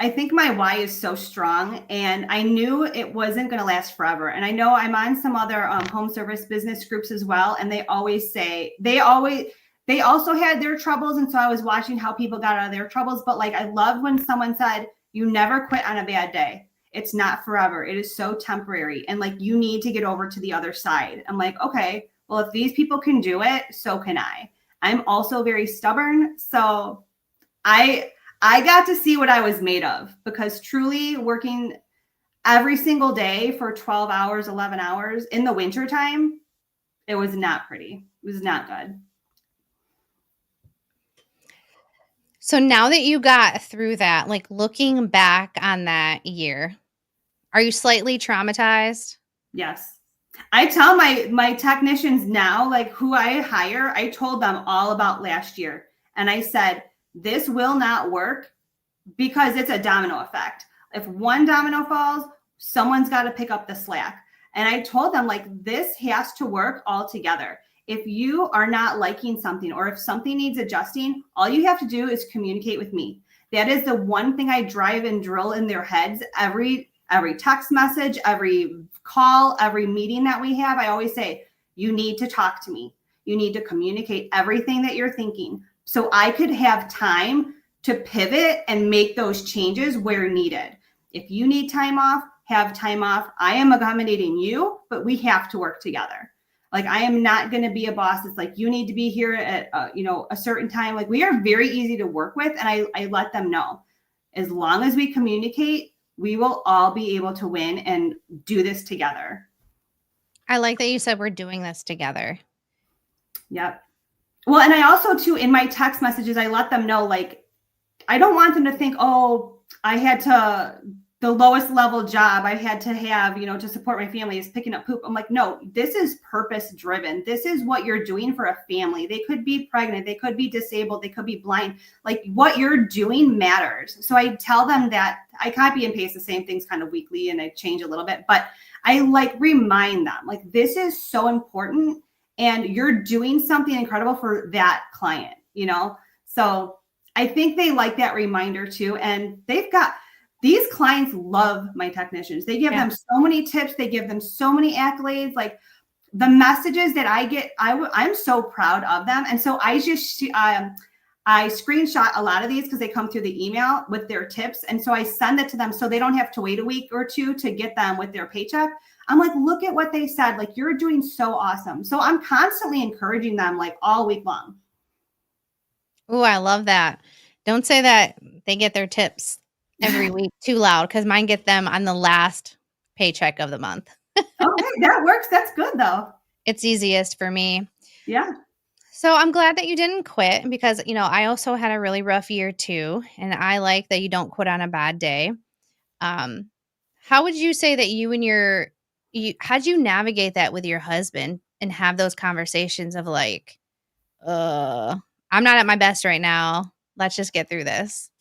I think my why is so strong, and I knew it wasn't going to last forever. And I know I'm on some other home service business groups as well, and they always say they also had their troubles, and so I was watching how people got out of their troubles. But like, I loved when someone said, "You never quit on a bad day. It's not forever. It is so temporary, and like, you need to get over to the other side." I'm like, okay, well, if these people can do it, so can I. I'm also very stubborn, so I got to see what I was made of, because truly working every single day for 12 hours, 11 hours in the wintertime, it was not pretty. It was not good. So now that you got through that, like looking back on that year, are you slightly traumatized? Yes. I tell my technicians now, like who I hire, I told them all about last year. And I said, this will not work, because it's a domino effect. If one domino falls, someone's got to pick up the slack. And I told them, like, this has to work all together. If you are not liking something, or if something needs adjusting, all you have to do is communicate with me. That is the one thing I drive and drill in their heads every text message, every call, every meeting that we have. I always say, you need to talk to me. You need to communicate everything that you're thinking, so I could have time to pivot and make those changes where needed. If you need time off, have time off. I am accommodating you, but we have to work together. Like, I am not going to be a boss that's like, you need to be here at a certain time. Like, we are very easy to work with, and I let them know, as long as we communicate, we will all be able to win and do this together. I like that you said we're doing this together. Yep. Well, and I also too, in my text messages, I let them know, like, I don't want them to think, oh, I had to, the lowest level job I had to have, to support my family is picking up poop. I'm like, no, this is purpose driven. This is what you're doing for a family. They could be pregnant. They could be disabled. They could be blind. Like, what you're doing matters. So I tell them that. I copy and paste the same things kind of weekly, and I change a little bit, but I like remind them, like, this is so important, and you're doing something incredible for that client, So I think they like that reminder too. And these clients love my technicians. They give them so many tips. They give them so many accolades. Like, the messages that I get, I'm so proud of them. And so I just, I screenshot a lot of these because they come through the email with their tips. And so I send it to them so they don't have to wait a week or two to get them with their paycheck. I'm like, look at what they said. Like, you're doing so awesome. So I'm constantly encouraging them, like, all week long. Oh, I love that. Don't say that they get their tips every week too loud, because mine get them on the last paycheck of the month. Okay, that works. That's good though. It's easiest for me. Yeah. So I'm glad that you didn't quit, because, I also had a really rough year too. And I like that you don't quit on a bad day. How would you say that how'd you navigate that with your husband and have those conversations of like, I'm not at my best right now. Let's just get through this.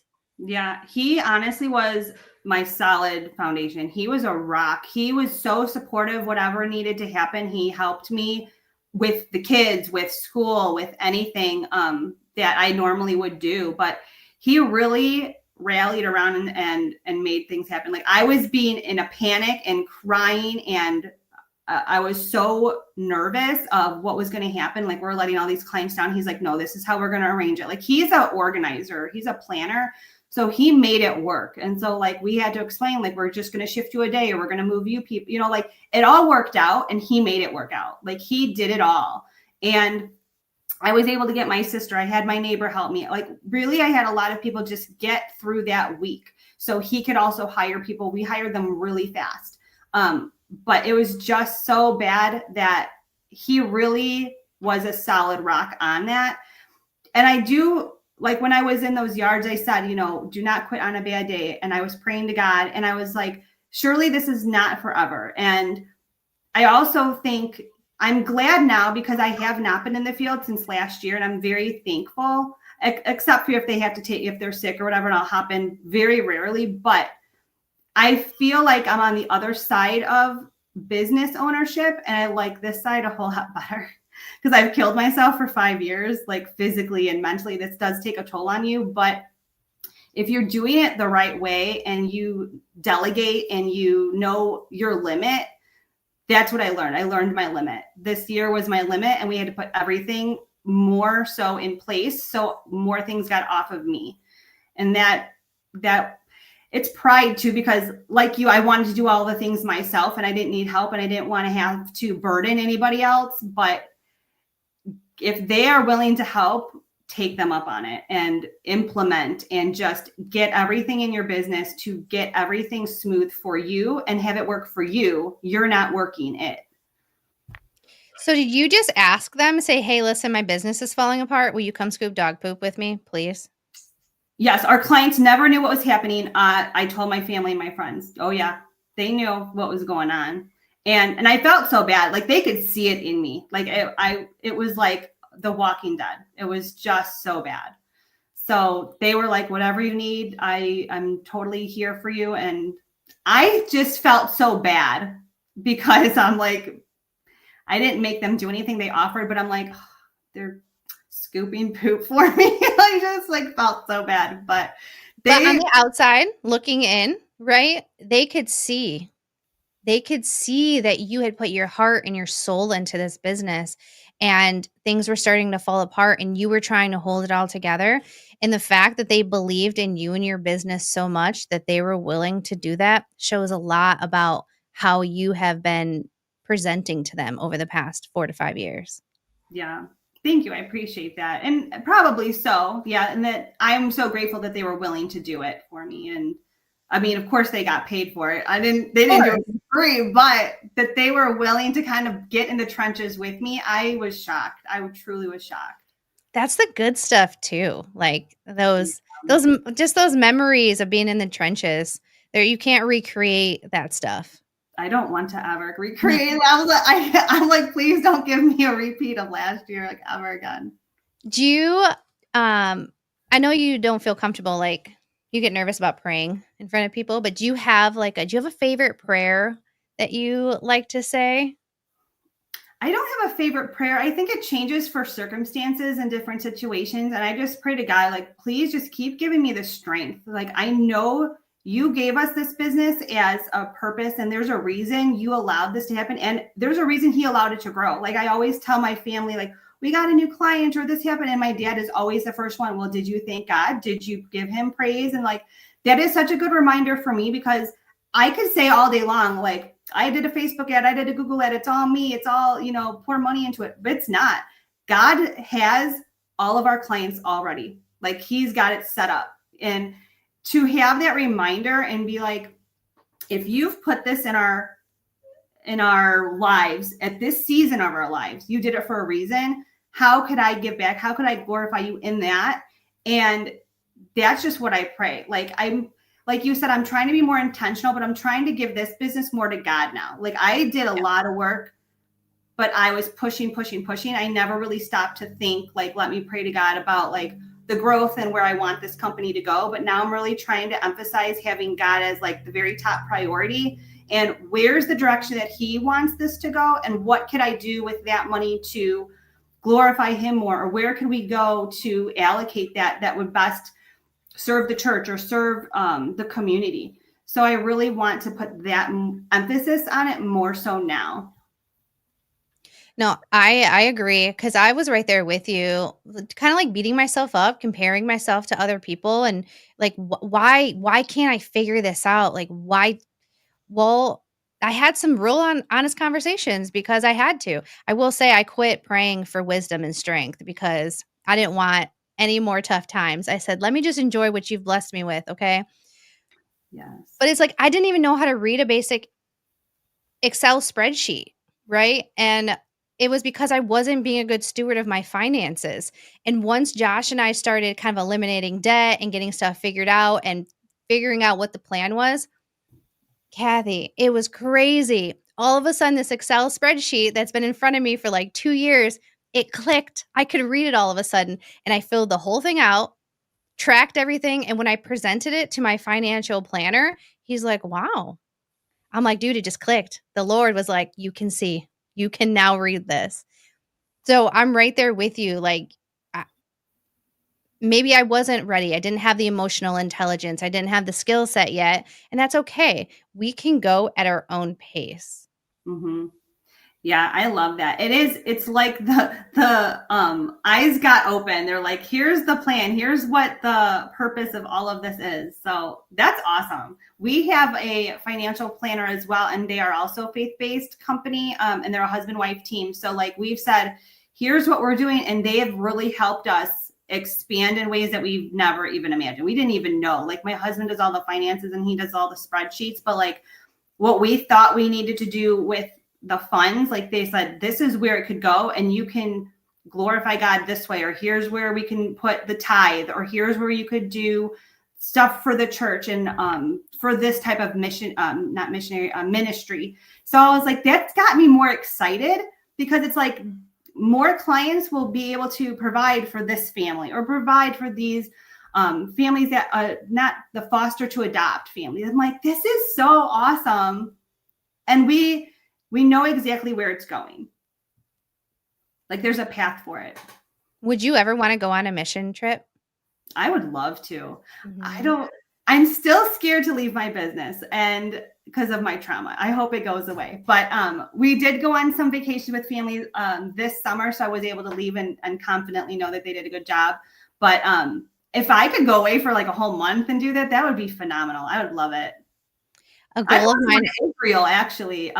Yeah, he honestly was my solid foundation. He was a rock. He was so supportive, whatever needed to happen. He helped me with the kids, with school, with anything that I normally would do. But he really rallied around and made things happen. Like, I was being in a panic and crying, and I was so nervous of what was going to happen. Like, we're letting all these clients down. He's like, no, this is how we're going to arrange it. Like, he's an organizer. He's a planner. So he made it work. And so, like, we had to explain, like, we're just going to shift you a day, or we're going to move you people, like, it all worked out, and he made it work out. Like, he did it all. And I was able to get my sister. I had my neighbor help me. Like, really, I had a lot of people just get through that week. So he could also hire people. We hired them really fast. But it was just so bad that he really was a solid rock on that. And I do like when I was in those yards, I said, do not quit on a bad day. And I was praying to God, and I was like, surely this is not forever. And I also think I'm glad now because I have not been in the field since last year, and I'm very thankful, except for if they have to take, if they're sick or whatever, and I'll hop in very rarely. But I feel like I'm on the other side of business ownership, and I like this side a whole lot better because I've killed myself for 5 years, like physically and mentally. This does take a toll on you, but if you're doing it the right way and you delegate and you know your limit, that's what I learned. I learned my limit. This year was my limit, and we had to put everything more so in place so more things got off of me. And that it's pride too, because like you, I wanted to do all the things myself and I didn't need help, and I didn't want to have to burden anybody else. But if they are willing to help, take them up on it and implement and just get everything in your business to get everything smooth for you and have it work for you. You're not working it. So did you just ask them, say, hey, listen, my business is falling apart. Will you come scoop dog poop with me, please? Yes, our clients never knew what was happening. I told my family and my friends. Oh yeah, they knew what was going on, and I felt so bad. Like they could see it in me. Like it was like The Walking Dead. It was just so bad. So they were like, whatever you need, I'm totally here for you. And I just felt so bad because I'm like, I didn't make them do anything. They offered, but I'm like, oh, they're scooping poop for me. I just like felt so bad. But on the outside looking in, right? They could see that you had put your heart and your soul into this business, and things were starting to fall apart and you were trying to hold it all together. And the fact that they believed in you and your business so much that they were willing to do that shows a lot about how you have been presenting to them over the past 4 to 5 years. Yeah. Thank you. I appreciate that. And probably so. Yeah. And that I'm so grateful that they were willing to do it for me. And I mean, of course they got paid for it. They didn't do it for free, but that they were willing to kind of get in the trenches with me. I was shocked. I truly was shocked. That's the good stuff too. Like those memories of being in the trenches there. You can't recreate that stuff. I don't want to ever recreate that. I'm like, please don't give me a repeat of last year, like ever again. Do you, I know you don't feel comfortable, like you get nervous about praying in front of people, but do you have a favorite prayer that you like to say? I don't have a favorite prayer. I think it changes for circumstances and different situations. And I just pray to God, like, please just keep giving me the strength. Like, I know you gave us this business as a purpose, and there's a reason you allowed this to happen. And there's a reason he allowed it to grow. Like, I always tell my family, like, we got a new client or this happened. And my dad is always the first one. Well, did you thank God? Did you give him praise? And like, that is such a good reminder for me, because I could say all day long, like, I did a Facebook ad, I did a Google ad, it's all me, it's all, pour money into it. But it's not. God has all of our clients already. Like, he's got it set up. And to have that reminder and be like, if you've put this in our lives at this season of our lives, you did it for a reason. How could I give back? How could I glorify you in that? And that's just what I pray. Like you said, I'm trying to be more intentional, but I'm trying to give this business more to God now. Like, I did a lot of work, but I was pushing. I never really stopped to think, like, let me pray to God about like the growth and where I want this company to go. But now I'm really trying to emphasize having God as like the very top priority, and where's the direction that he wants this to go, and what could I do with that money to glorify him more, or where can we go to allocate that would best serve the church or serve the community. So I really want to put that emphasis on it more so now. No, I agree, because I was right there with you, kind of like beating myself up, comparing myself to other people, and like, why can't I figure this out? Like, why? Well, I had some real honest conversations because I had to. I will say I quit praying for wisdom and strength because I didn't want any more tough times. I said, let me just enjoy what you've blessed me with, okay? Yes. But it's like I didn't even know how to read a basic Excel spreadsheet, right? And it was because I wasn't being a good steward of my finances. And once Josh and I started kind of eliminating debt and getting stuff figured out and figuring out what the plan was, Cathi, it was crazy. All of a sudden, this Excel spreadsheet that's been in front of me for like 2 years, it clicked. I could read it all of a sudden. And I filled the whole thing out, tracked everything. And when I presented it to my financial planner, he's like, wow. I'm like, dude, it just clicked. The Lord was like, you can see, you can now read this. So I'm right there with you. Like, maybe I wasn't ready. I didn't have the emotional intelligence. I didn't have the skill set yet. And that's okay. We can go at our own pace. Mm-hmm. Yeah, I love that. It's like the eyes got open. They're like, here's the plan. Here's what the purpose of all of this is. So that's awesome. We have a financial planner as well, and they are also a faith-based company, and they're a husband-wife team. So like we've said, here's what we're doing, and they have really helped us expand in ways that we've never even imagined. We didn't even know. Like my husband does all the finances and he does all the spreadsheets, but like what we thought we needed to do with the funds, like they said, this is where it could go, and you can glorify God this way, or here's where we can put the tithe, or here's where you could do stuff for the church and for this type of mission, not missionary, ministry. So I was like, that's got me more excited, because it's like more clients will be able to provide for this family or provide for these families that not the foster to adopt families. I'm like, this is so awesome. And we know exactly where it's going. Like there's a path for it. Would you ever want to go on a mission trip? I would love to. Mm-hmm. I'm still scared to leave my business, and because of my trauma. I hope it goes away. But we did go on some vacation with family this summer, so I was able to leave and confidently know that they did a good job. But if I could go away for like a whole month and do that, that would be phenomenal. I would love it. A goal of mine. Israel, actually,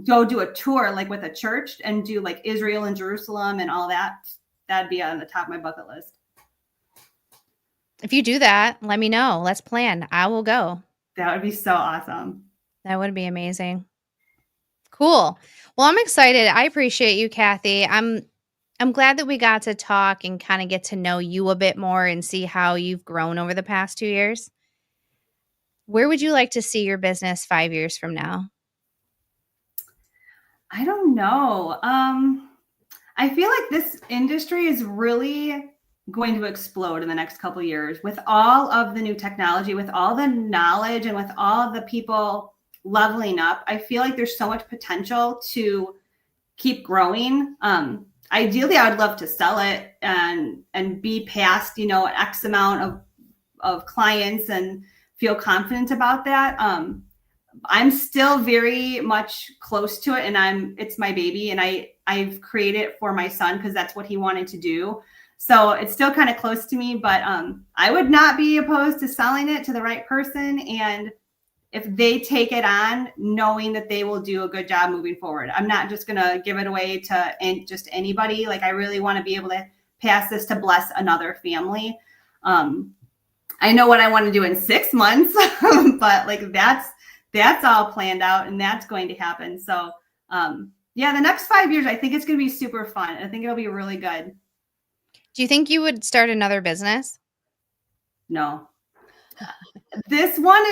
go do a tour like with a church and do like Israel and Jerusalem and all that. That'd be on the top of my bucket list. If you do that, let me know. Let's plan. I will go. That would be so awesome. That would be amazing. Cool. Well, I'm excited. I appreciate you, Cathi. I'm glad that we got to talk and kind of get to know you a bit more and see how you've grown over the past 2 years. Where would you like to see your business 5 years from now? I don't know. I feel like this industry is really going to explode in the next couple of years with all of the new technology, with all the knowledge, and with all the people leveling up. I feel like there's so much potential to keep growing. Ideally, I would love to sell it and be past, X amount of clients and feel confident about that. I'm still very much close to it, and it's my baby, and I've created it for my son because that's what he wanted to do. So it's still kind of close to me, but I would not be opposed to selling it to the right person. And if they take it on, knowing that they will do a good job moving forward. I'm not just going to give it away to just anybody. Like I really want to be able to pass this to bless another family. I know what I want to do in 6 months, but like that's all planned out and that's going to happen. So yeah, the next 5 years, I think it's going to be super fun. I think it'll be really good. Do you think you would start another business? No. This one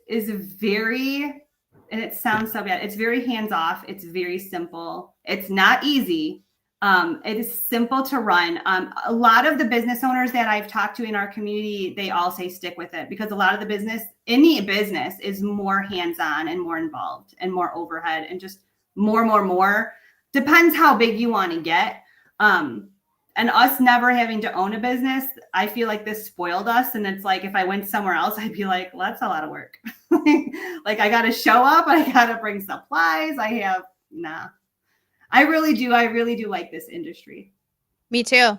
is very, and it sounds so bad, it's very hands-off. It's very simple. It's not easy. It is simple to run. A lot of the business owners that I've talked to in our community, they all say stick with it, because a lot of the business, any business, is more hands-on and more involved and more overhead and just more. Depends how big you want to get. And us never having to own a business, I feel like this spoiled us. And it's like, if I went somewhere else, I'd be like, well, that's a lot of work. Like I got to show up. I got to bring supplies. I really do like this industry. Me too.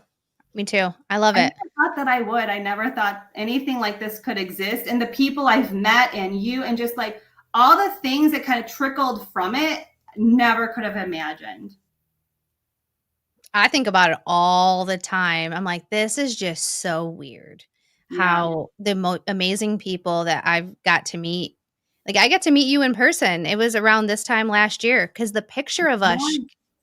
I love it. I never thought that I would. I never thought anything like this could exist. And the people I've met and you, and just like all the things that kind of trickled from it, never could have imagined. I think about it all the time. I'm like, this is just so weird how the amazing people that I've got to meet. Like I got to meet you in person. It was around this time last year because the picture of us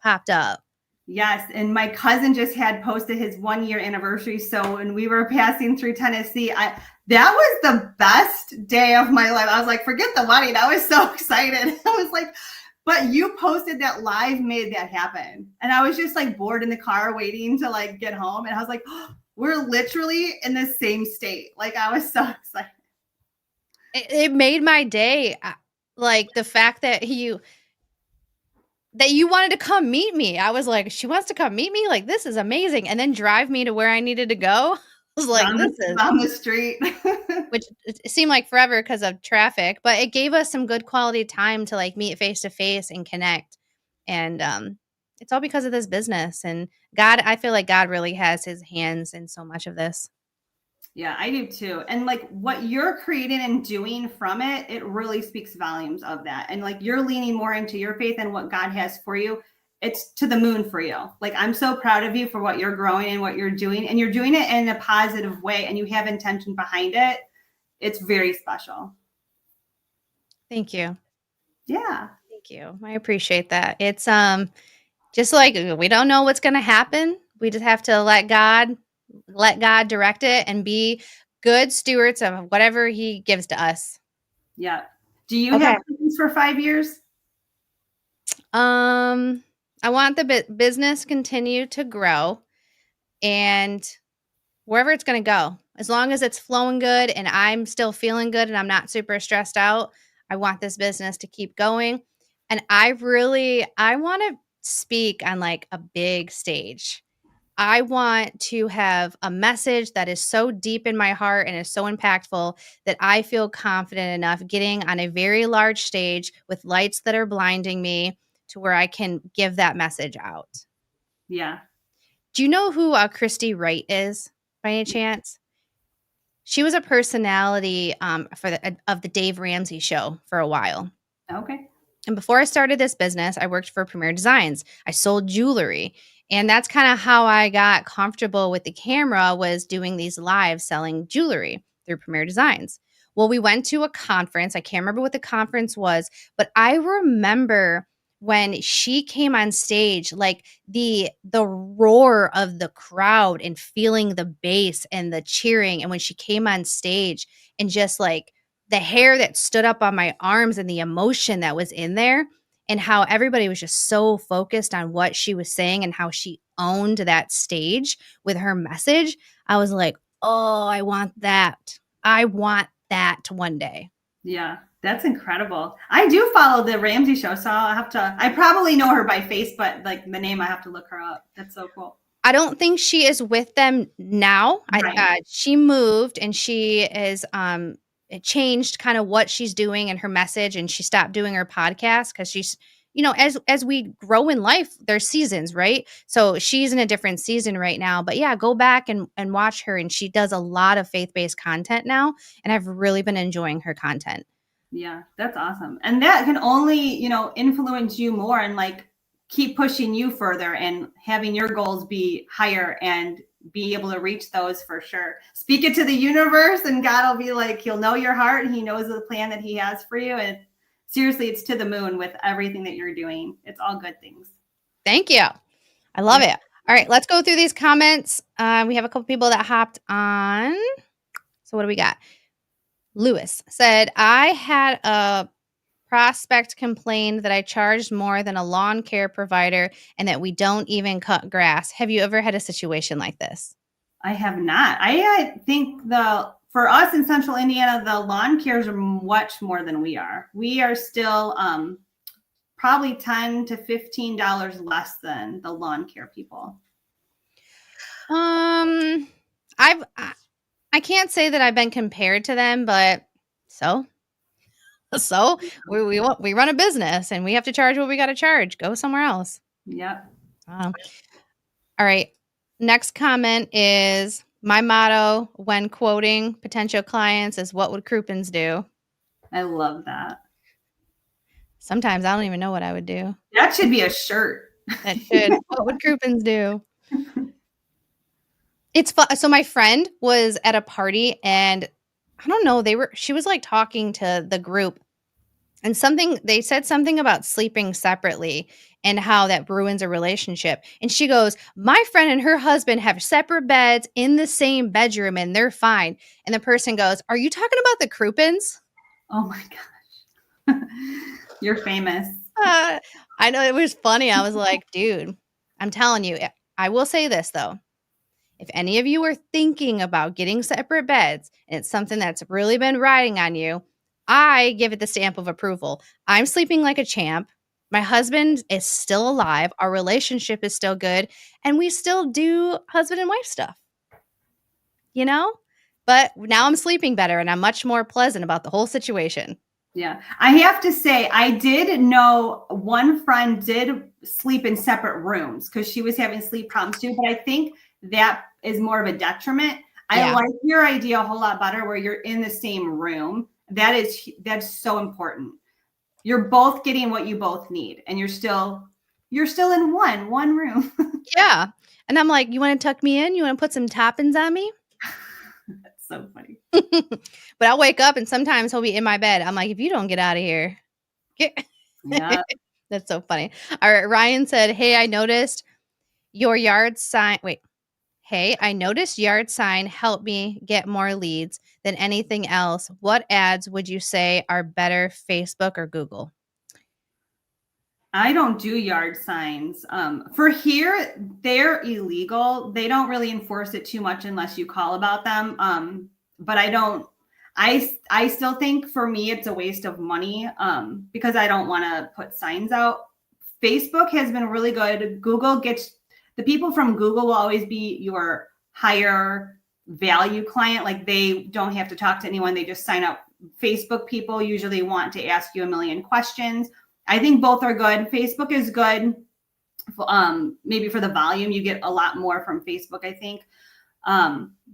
popped up. Yes, and my cousin just had posted his 1 year anniversary. So when we were passing through Tennessee, I that was the best day of my life. I was like, forget the wedding. I was so excited. I was like, but you posted that live made that happen. And I was just like bored in the car waiting to like get home. And I was like, oh, we're literally in the same state. Like I was so excited. It made my day. Like the fact that you wanted to come meet me. I was like, she wants to come meet me? Like, this is amazing. And then drive me to where I needed to go. I was like, Down the street. which it seemed like forever because of traffic, but it gave us some good quality time to like meet face to face and connect. And it's all because of this business. And God, I feel like God really has his hands in so much of this. Yeah, I do too. And like what you're creating and doing from it, it really speaks volumes of that. And like you're leaning more into your faith and what God has for you. It's to the moon for you. Like I'm so proud of you for what you're growing and what you're doing. And you're doing it in a positive way and you have intention behind it. It's very special. Thank you. Yeah. Thank you. I appreciate that. It's just like we don't know what's going to happen. We just have to let God direct it and be good stewards of whatever he gives to us. Yeah. Do you have plans for 5 years? I want the business continue to grow and wherever it's going to go, as long as it's flowing good and I'm still feeling good and I'm not super stressed out, I want this business to keep going. And I want to speak on like a big stage. I want to have a message that is so deep in my heart and is so impactful that I feel confident enough getting on a very large stage with lights that are blinding me to where I can give that message out. Yeah. Do you know who Christy Wright is by any chance? She was a personality of the Dave Ramsey show for a while. Okay. And before I started this business, I worked for Premier Designs. I sold jewelry. And that's kind of how I got comfortable with the camera, was doing these lives selling jewelry through Premier Designs. Well, we went to a conference. I can't remember what the conference was, but I remember when she came on stage, like the roar of the crowd and feeling the bass and the cheering. And when she came on stage and just like the hair that stood up on my arms and the emotion that was in there, and how everybody was just so focused on what she was saying and how she owned that stage with her message. I was like, oh, I want that. I want that one day. Yeah, that's incredible. I do follow the Ramsey show, so I probably know her by face, but like the name, I have to look her up. That's so cool. I don't think she is with them now. Right. She moved and she is it changed kind of what she's doing and her message, and she stopped doing her podcast because she's, as we grow in life, there's seasons, right? So she's in a different season right now. But yeah, go back and watch her, and she does a lot of faith-based content now, and I've really been enjoying her content. Yeah, that's awesome. And that can only, influence you more and like keep pushing you further and having your goals be higher and be able to reach those for sure. Speak it to the universe and God will be like, he'll know your heart and he knows the plan that he has for you. And seriously, it's to the moon with everything that you're doing. It's all good things. Thank you. I love it. All right, let's go through these comments. We have a couple people that hopped on. So what do we got? Lewis said, I had a prospect complain that I charged more than a lawn care provider and that we don't even cut grass. Have you ever had a situation like this? I have not. I think for us in Central Indiana, the lawn cares are much more than we are. We are still probably $10 to $15 less than the lawn care people. I can't say that I've been compared to them, but so we run a business and we have to charge what we got to charge. Go somewhere else. Yep. All right. Next comment is, my motto when quoting potential clients is, what would Crouppens do? I love that. Sometimes I don't even know what I would do. That should be a shirt. That should. What would Crouppens do? It's fun. So my friend was at a party and I don't know, she was like talking to the group and they said something about sleeping separately. and how that ruins a relationship. And she goes, my friend and her husband have separate beds in the same bedroom and they're fine. And the person goes, are you talking about the Crouppens? Oh my gosh. You're famous. I know, it was funny. I was like, dude, I'm telling you, I will say this though. If any of you are thinking about getting separate beds and it's something that's really been riding on you, I give it the stamp of approval. I'm sleeping like a champ. My husband is still alive. Our relationship is still good. And we still do husband and wife stuff, you know? But now I'm sleeping better and I'm much more pleasant about the whole situation. Yeah. I have to say, I did know one friend did sleep in separate rooms because she was having sleep problems too. But I think that is more of a detriment. I like your idea a whole lot better where you're in the same room. That's so important. You're both getting what you both need and you're still in one room. Yeah. And I'm like, you want to tuck me in? You want to put some toppings on me? That's so funny. But I'll wake up and sometimes he'll be in my bed. I'm like, if you don't get out of here. Yeah. That's so funny. All right. Ryan said, hey, I noticed your yard sign. Wait. Hey, I noticed yard sign helped me get more leads than anything else. What ads would you say are better, Facebook or Google? I don't do yard signs. For here, they're illegal. They don't really enforce it too much unless you call about them. But I don't. I still think for me it's a waste of money because I don't want to put signs out. Facebook has been really good. Google gets the people from Google will always be your higher value client. Like they don't have to talk to anyone. They just sign up. Facebook people usually want to ask you a million questions. I think both are good. Facebook is good. Maybe for the volume, you get a lot more from Facebook, I think.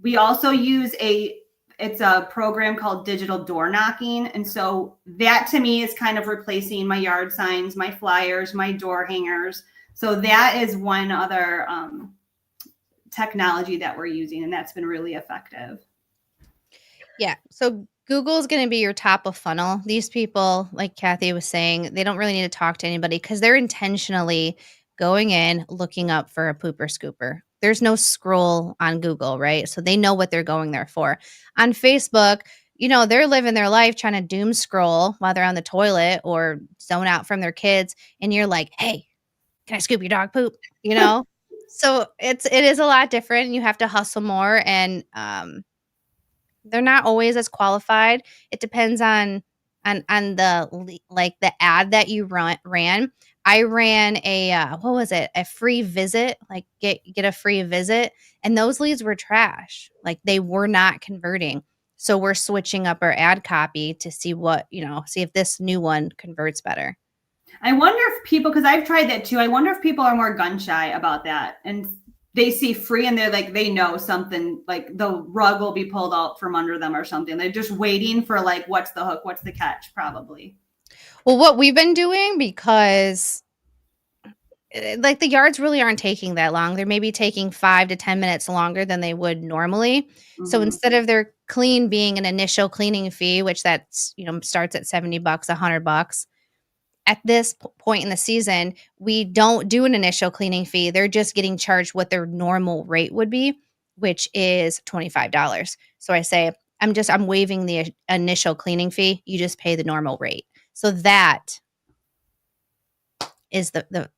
We also use it's a program called digital door knocking. And so that to me is kind of replacing my yard signs, my flyers, my door hangers. So that is one other technology that we're using, and that's been really effective. Yeah. So Google is going to be your top of funnel. These people, like Cathi was saying, they don't really need to talk to anybody because they're intentionally going in, looking up for a pooper scooper. There's no scroll on Google, right? So they know what they're going there for. On Facebook, they're living their life trying to doom scroll while they're on the toilet or zone out from their kids. And you're like, hey, can I scoop your dog poop? So it is a lot different. You have to hustle more and, they're not always as qualified. It depends on the ad that you ran. I ran a what was it? A free visit, like get a free visit, and those leads were trash. Like they were not converting. So we're switching up our ad copy to see see if this new one converts better. I wonder if people, because I've tried that too. I wonder if people are more gun shy about that and they see free and they're like, they know something like the rug will be pulled out from under them or something. They're just waiting for like, what's the hook? What's the catch? Probably. Well, what we've been doing, because like the yards really aren't taking that long. They're maybe taking 5 to 10 minutes longer than they would normally. Mm-hmm. So instead of their clean being an initial cleaning fee, which that's, starts at $70, $100, at this point in the season, we don't do an initial cleaning fee. They're just getting charged what their normal rate would be, which is $25. So I say, I'm waiving the initial cleaning fee. You just pay the normal rate. So that is the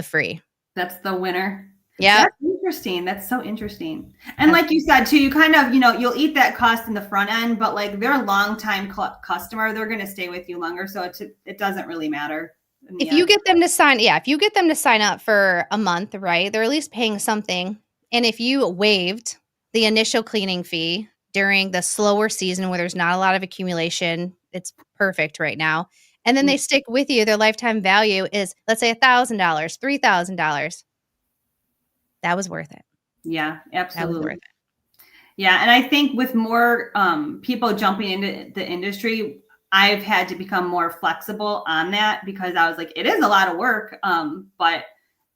free. That's the winner. Yeah. That's interesting. That's so interesting. And like you said too, you kind of, you'll eat that cost in the front end, but like they're a long time customer, they're going to stay with you longer. So it doesn't really matter. If you get them to sign up for a month, right, they're at least paying something. And if you waived the initial cleaning fee during the slower season where there's not a lot of accumulation, it's perfect right now. And then they stick with you, their lifetime value is, let's say $1,000, $3,000. That was worth it. Yeah, absolutely. That was worth it. Yeah. And I think with more people jumping into the industry, I've had to become more flexible on that because I was like, it is a lot of work. But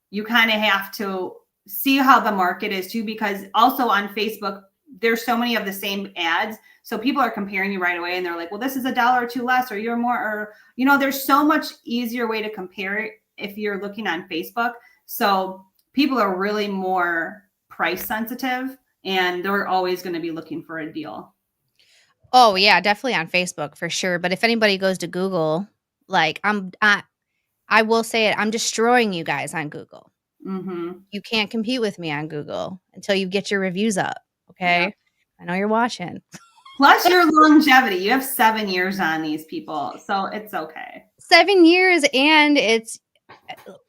you kind of have to see how the market is too, because also on Facebook, there's so many of the same ads. So people are comparing you right away and they're like, well, this is $1 or $2 less, or you're more, or, there's so much easier way to compare it if you're looking on Facebook. So people are really more price sensitive, and they're always going to be looking for a deal. Oh yeah, definitely on Facebook for sure. But if anybody goes to Google, like I will say it, I'm destroying you guys on Google. Mm-hmm. You can't compete with me on Google until you get your reviews up. Yeah. Okay. I know you're watching. Plus your longevity. You have 7 years on these people, so it's okay. 7 years, and it's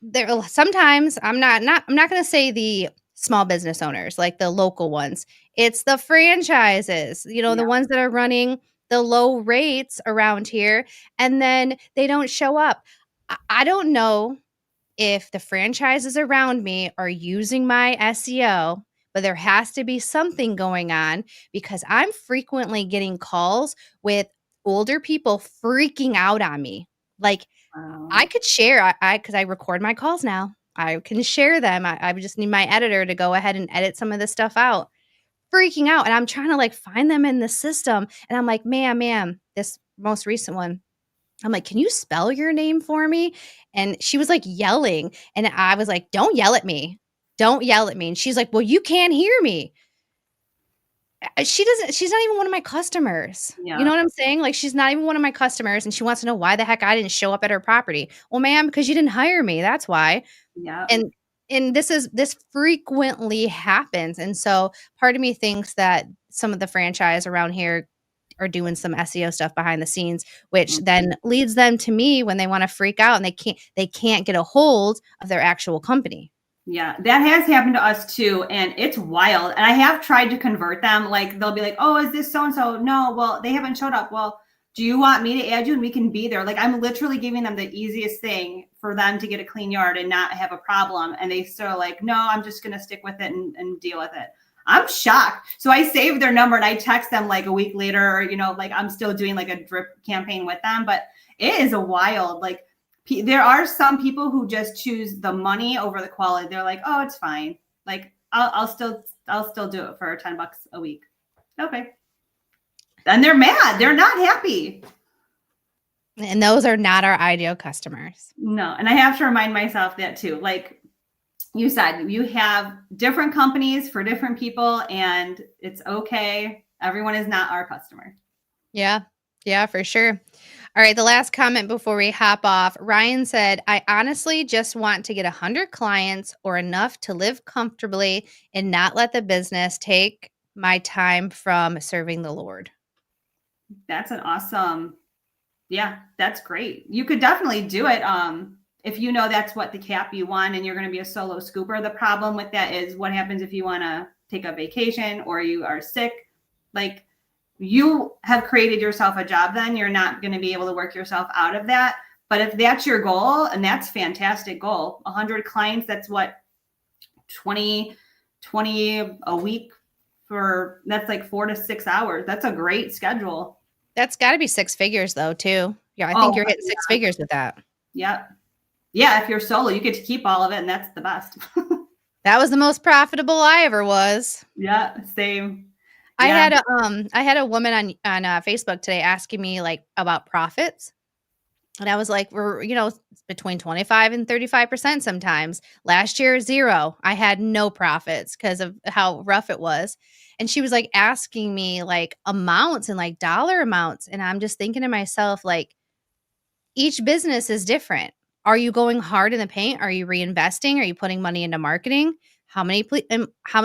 there sometimes I'm not going to say the small business owners, like the local ones. It's the franchises, the Yeah. ones that are running the low rates around here, and then they don't show up. I don't know if the franchises around me are using my SEO, but there has to be something going on because I'm frequently getting calls with older people freaking out on me. Like, I could share, because I record my calls now. I can share them. I would just need my editor to go ahead and edit some of this stuff out. Freaking out. And I'm trying to like find them in the system. And I'm like, ma'am, this most recent one, I'm like, can you spell your name for me? And she was like yelling. And I was like, don't yell at me. Don't yell at me. And she's like, well, you can't hear me. She's not even one of my customers. You know Yeah. what I'm saying? Like, she's not even one of my customers. And she wants to know why the heck I didn't show up at her property. Well, ma'am, because you didn't hire me. That's why. Yeah. And this frequently happens. And so part of me thinks that some of the franchise around here are doing some SEO stuff behind the scenes, which then leads them to me when they want to freak out and they can't get a hold of their actual company. Yeah, that has happened to us too. And it's wild. And I have tried to convert them. Like they'll be like, oh, is this so and so? No, well, they haven't showed up. Well, do you want me to add you and we can be there? Like I'm literally giving them the easiest thing for them to get a clean yard and not have a problem. And they still like, no, I'm just going to stick with it and deal with it. I'm shocked. So I saved their number and I text them like a week later, or, like I'm still doing like a drip campaign with them. But it is a wild, like, there are some people who just choose the money over the quality. They're like, oh, it's fine. Like I'll still do it for $10 a week. Okay. And they're mad. They're not happy. And those are not our ideal customers. No. And I have to remind myself that too. Like you said, you have different companies for different people and it's okay. Everyone is not our customer. Yeah. Yeah, for sure. All right, the last comment before we hop off. Ryan said, I honestly just want to get 100 clients or enough to live comfortably and not let the business take my time from serving the Lord. That's an awesome, yeah, that's great. You could definitely do it. If you know that's what the cap you want and you're going to be a solo scooper. The problem with that is what happens if you want to take a vacation or you are sick. Like, you have created yourself a job, then you're not going to be able to work yourself out of that. But if that's your goal, and that's fantastic goal, 100 clients, that's what, 20 a week that's like 4 to 6 hours. That's a great schedule. That's got to be 6 figures though, too. Yeah, I think you're hitting 6 figures with that. Yep. Yeah, if you're solo, you get to keep all of it, and that's the best. That was the most profitable I ever was. Yeah, same. I had a woman on Facebook today asking me like about profits. And I was like, we're, between 25 and 35% sometimes. Last year, 0. I had no profits because of how rough it was. And she was like asking me like amounts and like dollar amounts. And I'm just thinking to myself, like, each business is different. Are you going hard in the paint? Are you reinvesting? Are you putting money into marketing? How many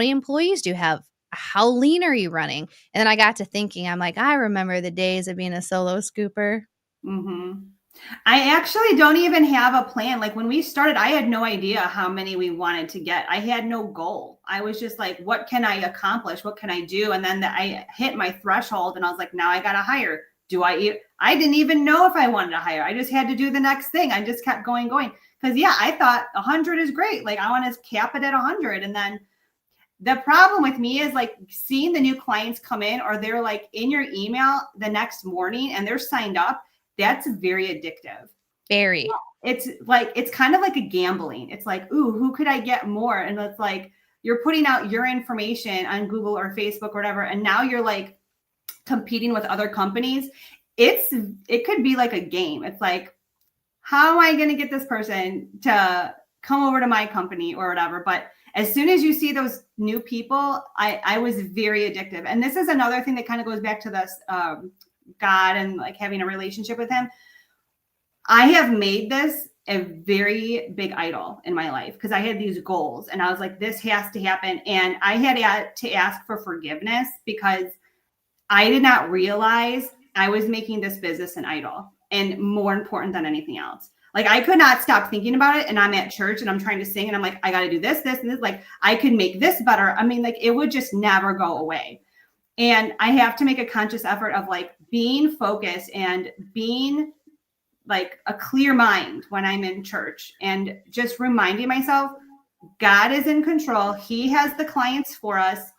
employees do you have? How lean are you running? And then I got to thinking, I'm like, I remember the days of being a solo scooper. Mm-hmm. I actually don't even have a plan. Like when we started, I had no idea how many we wanted to get. I had no goal. I was just like, what can I accomplish? What can I do? And then I hit my threshold and I was like, now I got to hire. I didn't even know if I wanted to hire. I just had to do the next thing. I just kept going. Cause yeah, I thought 100 is great. Like I want to cap it at 100. And then the problem with me is like seeing the new clients come in, or they're like in your email the next morning and they're signed up. That's very addictive. Very. It's like, it's kind of like a gambling. It's like, ooh, who could I get more? And it's like, you're putting out your information on Google or Facebook or whatever. And now you're like competing with other companies. It could be like a game. It's like, how am I going to get this person to come over to my company or whatever? But as soon as you see those new people, I was very addictive. And this is another thing that kind of goes back to this God and like having a relationship with him. I have made this a very big idol in my life because I had these goals and I was like, this has to happen. And I had to ask for forgiveness because I did not realize I was making this business an idol and more important than anything else. Like I could not stop thinking about it. And I'm at church and I'm trying to sing and I'm like, I got to do this, this, and this. Like I could make this better. I mean, like it would just never go away. And I have to make a conscious effort of like being focused and being like a clear mind when I'm in church and just reminding myself, God is in control. He has the clients for us.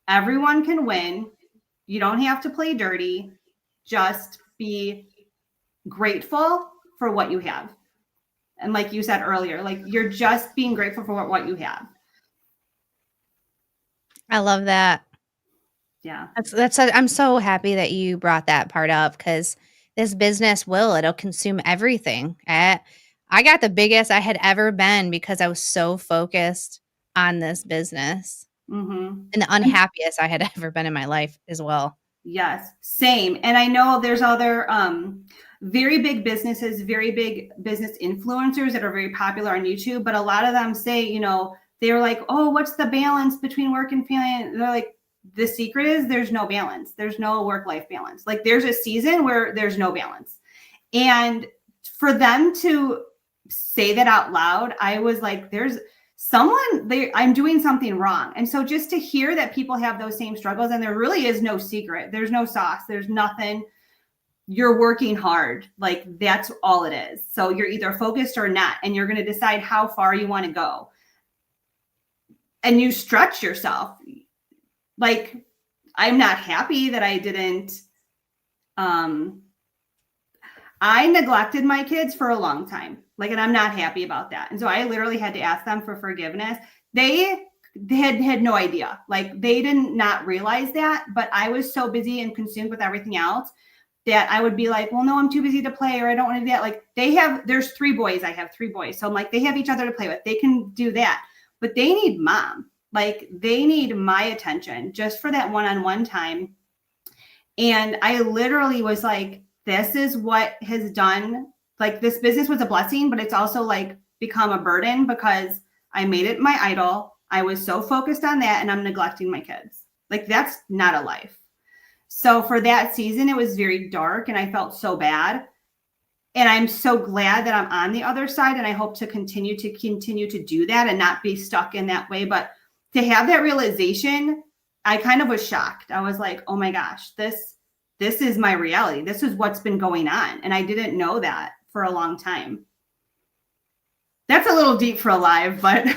Everyone can win. You don't have to play dirty. Just be grateful for what you have. And like you said earlier, like you're just being grateful for what you have. I love that. Yeah. I'm so happy that you brought that part up because this business it'll consume everything. I got the biggest I had ever been because I was so focused on this business and the unhappiest I had ever been in my life as well. Yes, same. And I know there's other very big businesses, very big business influencers that are very popular on YouTube, but a lot of them say, you know, they're like, oh, what's the balance between work and family? And they're like, the secret is there's no balance. There's no work-life balance. Like there's a season where there's no balance. And for them to say that out loud, I was like, there's I'm doing something wrong. And so just to hear that people have those same struggles and there really is no secret, there's no sauce, there's nothing, you're working hard. Like that's all it is. So you're either focused or not, and you're going to decide how far you want to go. And you stretch yourself. Like I'm not happy that I didn't, I neglected my kids for a long time. Like, and I'm not happy about that. And so I literally had to ask them for forgiveness. They had no idea. Like they didn't not realize that, but I was so busy and consumed with everything else that I would be like, well, no, I'm too busy to play, or I don't want to do that. Like there's 3 boys. I have 3 boys. So I'm like, they have each other to play with. They can do that, but they need mom. Like they need my attention just for that one-on-one time. And I literally was like, this is what has done. Like this business was a blessing, but it's also like become a burden because I made it my idol. I was so focused on that and I'm neglecting my kids. Like that's not a life. So for that season, it was very dark and I felt so bad. And I'm so glad that I'm on the other side. And I hope to continue to do that and not be stuck in that way. But to have that realization, I kind of was shocked. I was like, oh my gosh, this is my reality. This is what's been going on. And I didn't know that for a long time. That's a little deep for a live, but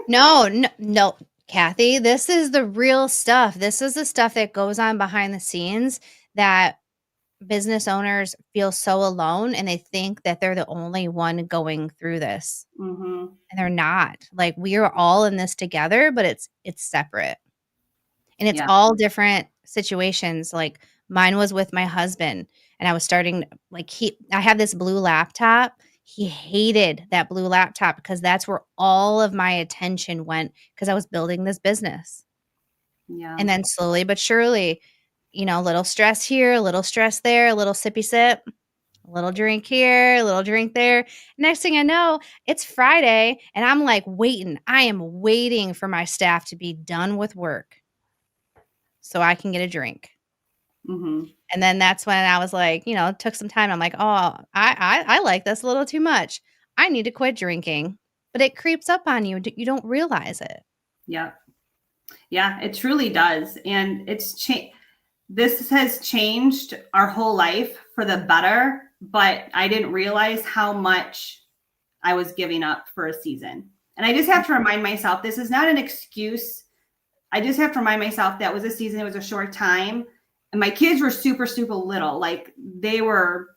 No, Cathi, this is the real stuff. This is the stuff that goes on behind the scenes that business owners feel so alone and they think that they're the only one going through this. And they're not. Like we are all in this together, but it's separate. And it's all different situations. Like mine was with my husband and I was starting like I have this blue laptop. He hated that blue laptop because that's where all of my attention went because I was building this business. Yeah. And then slowly but surely, you know, a little stress here, a little stress there, a little sippy sip, a little drink here, a little drink there. Next thing I know, it's Friday and I'm like I am waiting for my staff to be done with work so I can get a drink. And then that's when I was like, you know, took some time. I'm like, oh, I like this a little too much. I need to quit drinking. But it creeps up on you. You don't realize it. Yeah. Yeah, it truly does. And this has changed our whole life for the better, but I didn't realize how much I was giving up for a season. And I just have to remind myself, this is not an excuse. I just have to remind myself that was a season. It was a short time. And my kids were super, super little. Like they were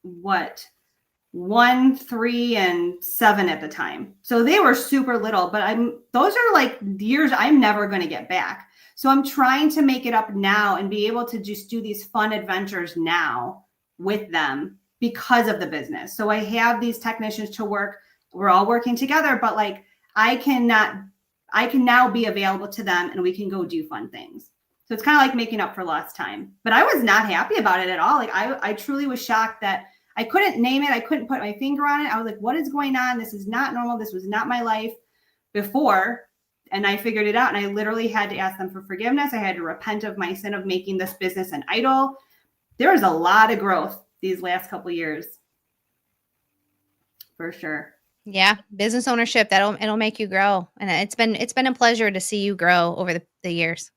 1, 3, and 7 at the time. So they were super little, but those are like years I'm never going to get back. So I'm trying to make it up now and be able to just do these fun adventures now with them because of the business. So I have these technicians to work. We're all working together, but like I can now be available to them and we can go do fun things. So it's kind of like making up for lost time. But I was not happy about it at all. Like I truly was shocked that I couldn't name it. I couldn't put my finger on it. I was like, what is going on? This is not normal. This was not my life before. And I figured it out. And I literally had to ask them for forgiveness. I had to repent of my sin of making this business an idol. There was a lot of growth these last couple of years. For sure. Yeah, business ownership, it'll make you grow. And it's been a pleasure to see you grow over the years.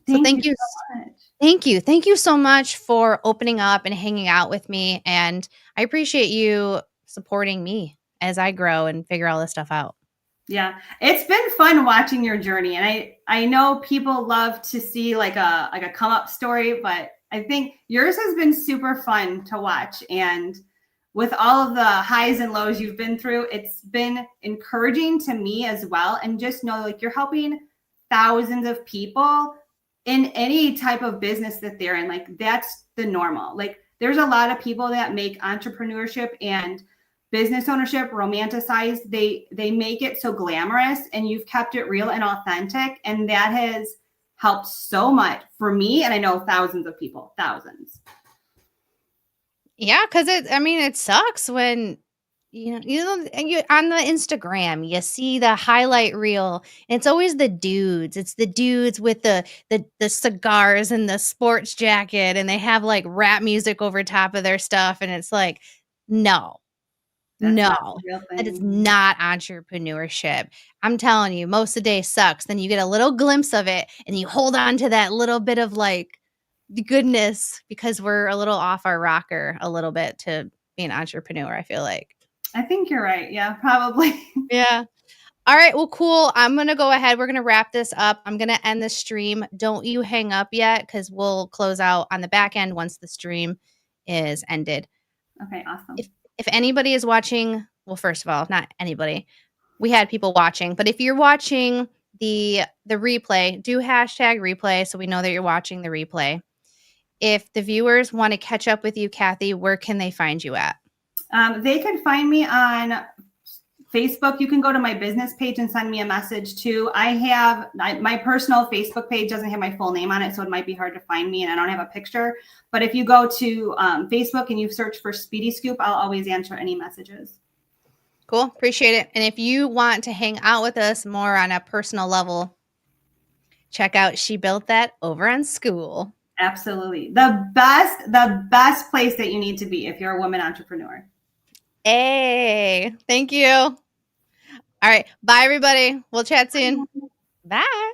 So thank you so much. Thank you. Thank you so much for opening up and hanging out with me. And I appreciate you supporting me as I grow and figure all this stuff out. Yeah, it's been fun watching your journey. And I know people love to see like a come up story, but I think yours has been super fun to watch. And with all of the highs and lows you've been through, it's been encouraging to me as well. And just know like you're helping thousands of people in any type of business that they're in. Like that's the normal. Like there's a lot of people that make entrepreneurship and business ownership romanticized. They make it so glamorous, and you've kept it real and authentic. And that has helped so much for me. And I know thousands of people, thousands. Yeah, because it sucks when you on the Instagram you see the highlight reel, and it's always the dudes. It's the dudes with the cigars and the sports jacket, and they have like rap music over top of their stuff, and it's like, no, that is not entrepreneurship. I'm telling you, most of the day sucks. Then you get a little glimpse of it, and you hold on to that little bit of like the goodness, because we're a little off our rocker a little bit to be an entrepreneur, I feel like. I think you're right. Yeah, probably. Yeah. All right. Well, cool. I'm going to go ahead. We're going to wrap this up. I'm going to end the stream. Don't you hang up yet, because we'll close out on the back end once the stream is ended. Okay, awesome. If anybody is watching, well, first of all, not anybody. We had people watching, but if you're watching the replay, do hashtag replay so we know that you're watching the replay. If the viewers want to catch up with you, Cathi, where can they find you at? They can find me on Facebook. You can go to my business page and send me a message too. My personal Facebook page doesn't have my full name on it, so it might be hard to find me, and I don't have a picture. But if you go to Facebook and you search for Speedy Scoop, I'll always answer any messages. Cool. Appreciate it. And if you want to hang out with us more on a personal level, check out She Built That over on School. Absolutely. The best place that you need to be if you're a woman entrepreneur. Hey, thank you. All right. Bye, everybody. We'll chat soon. Bye.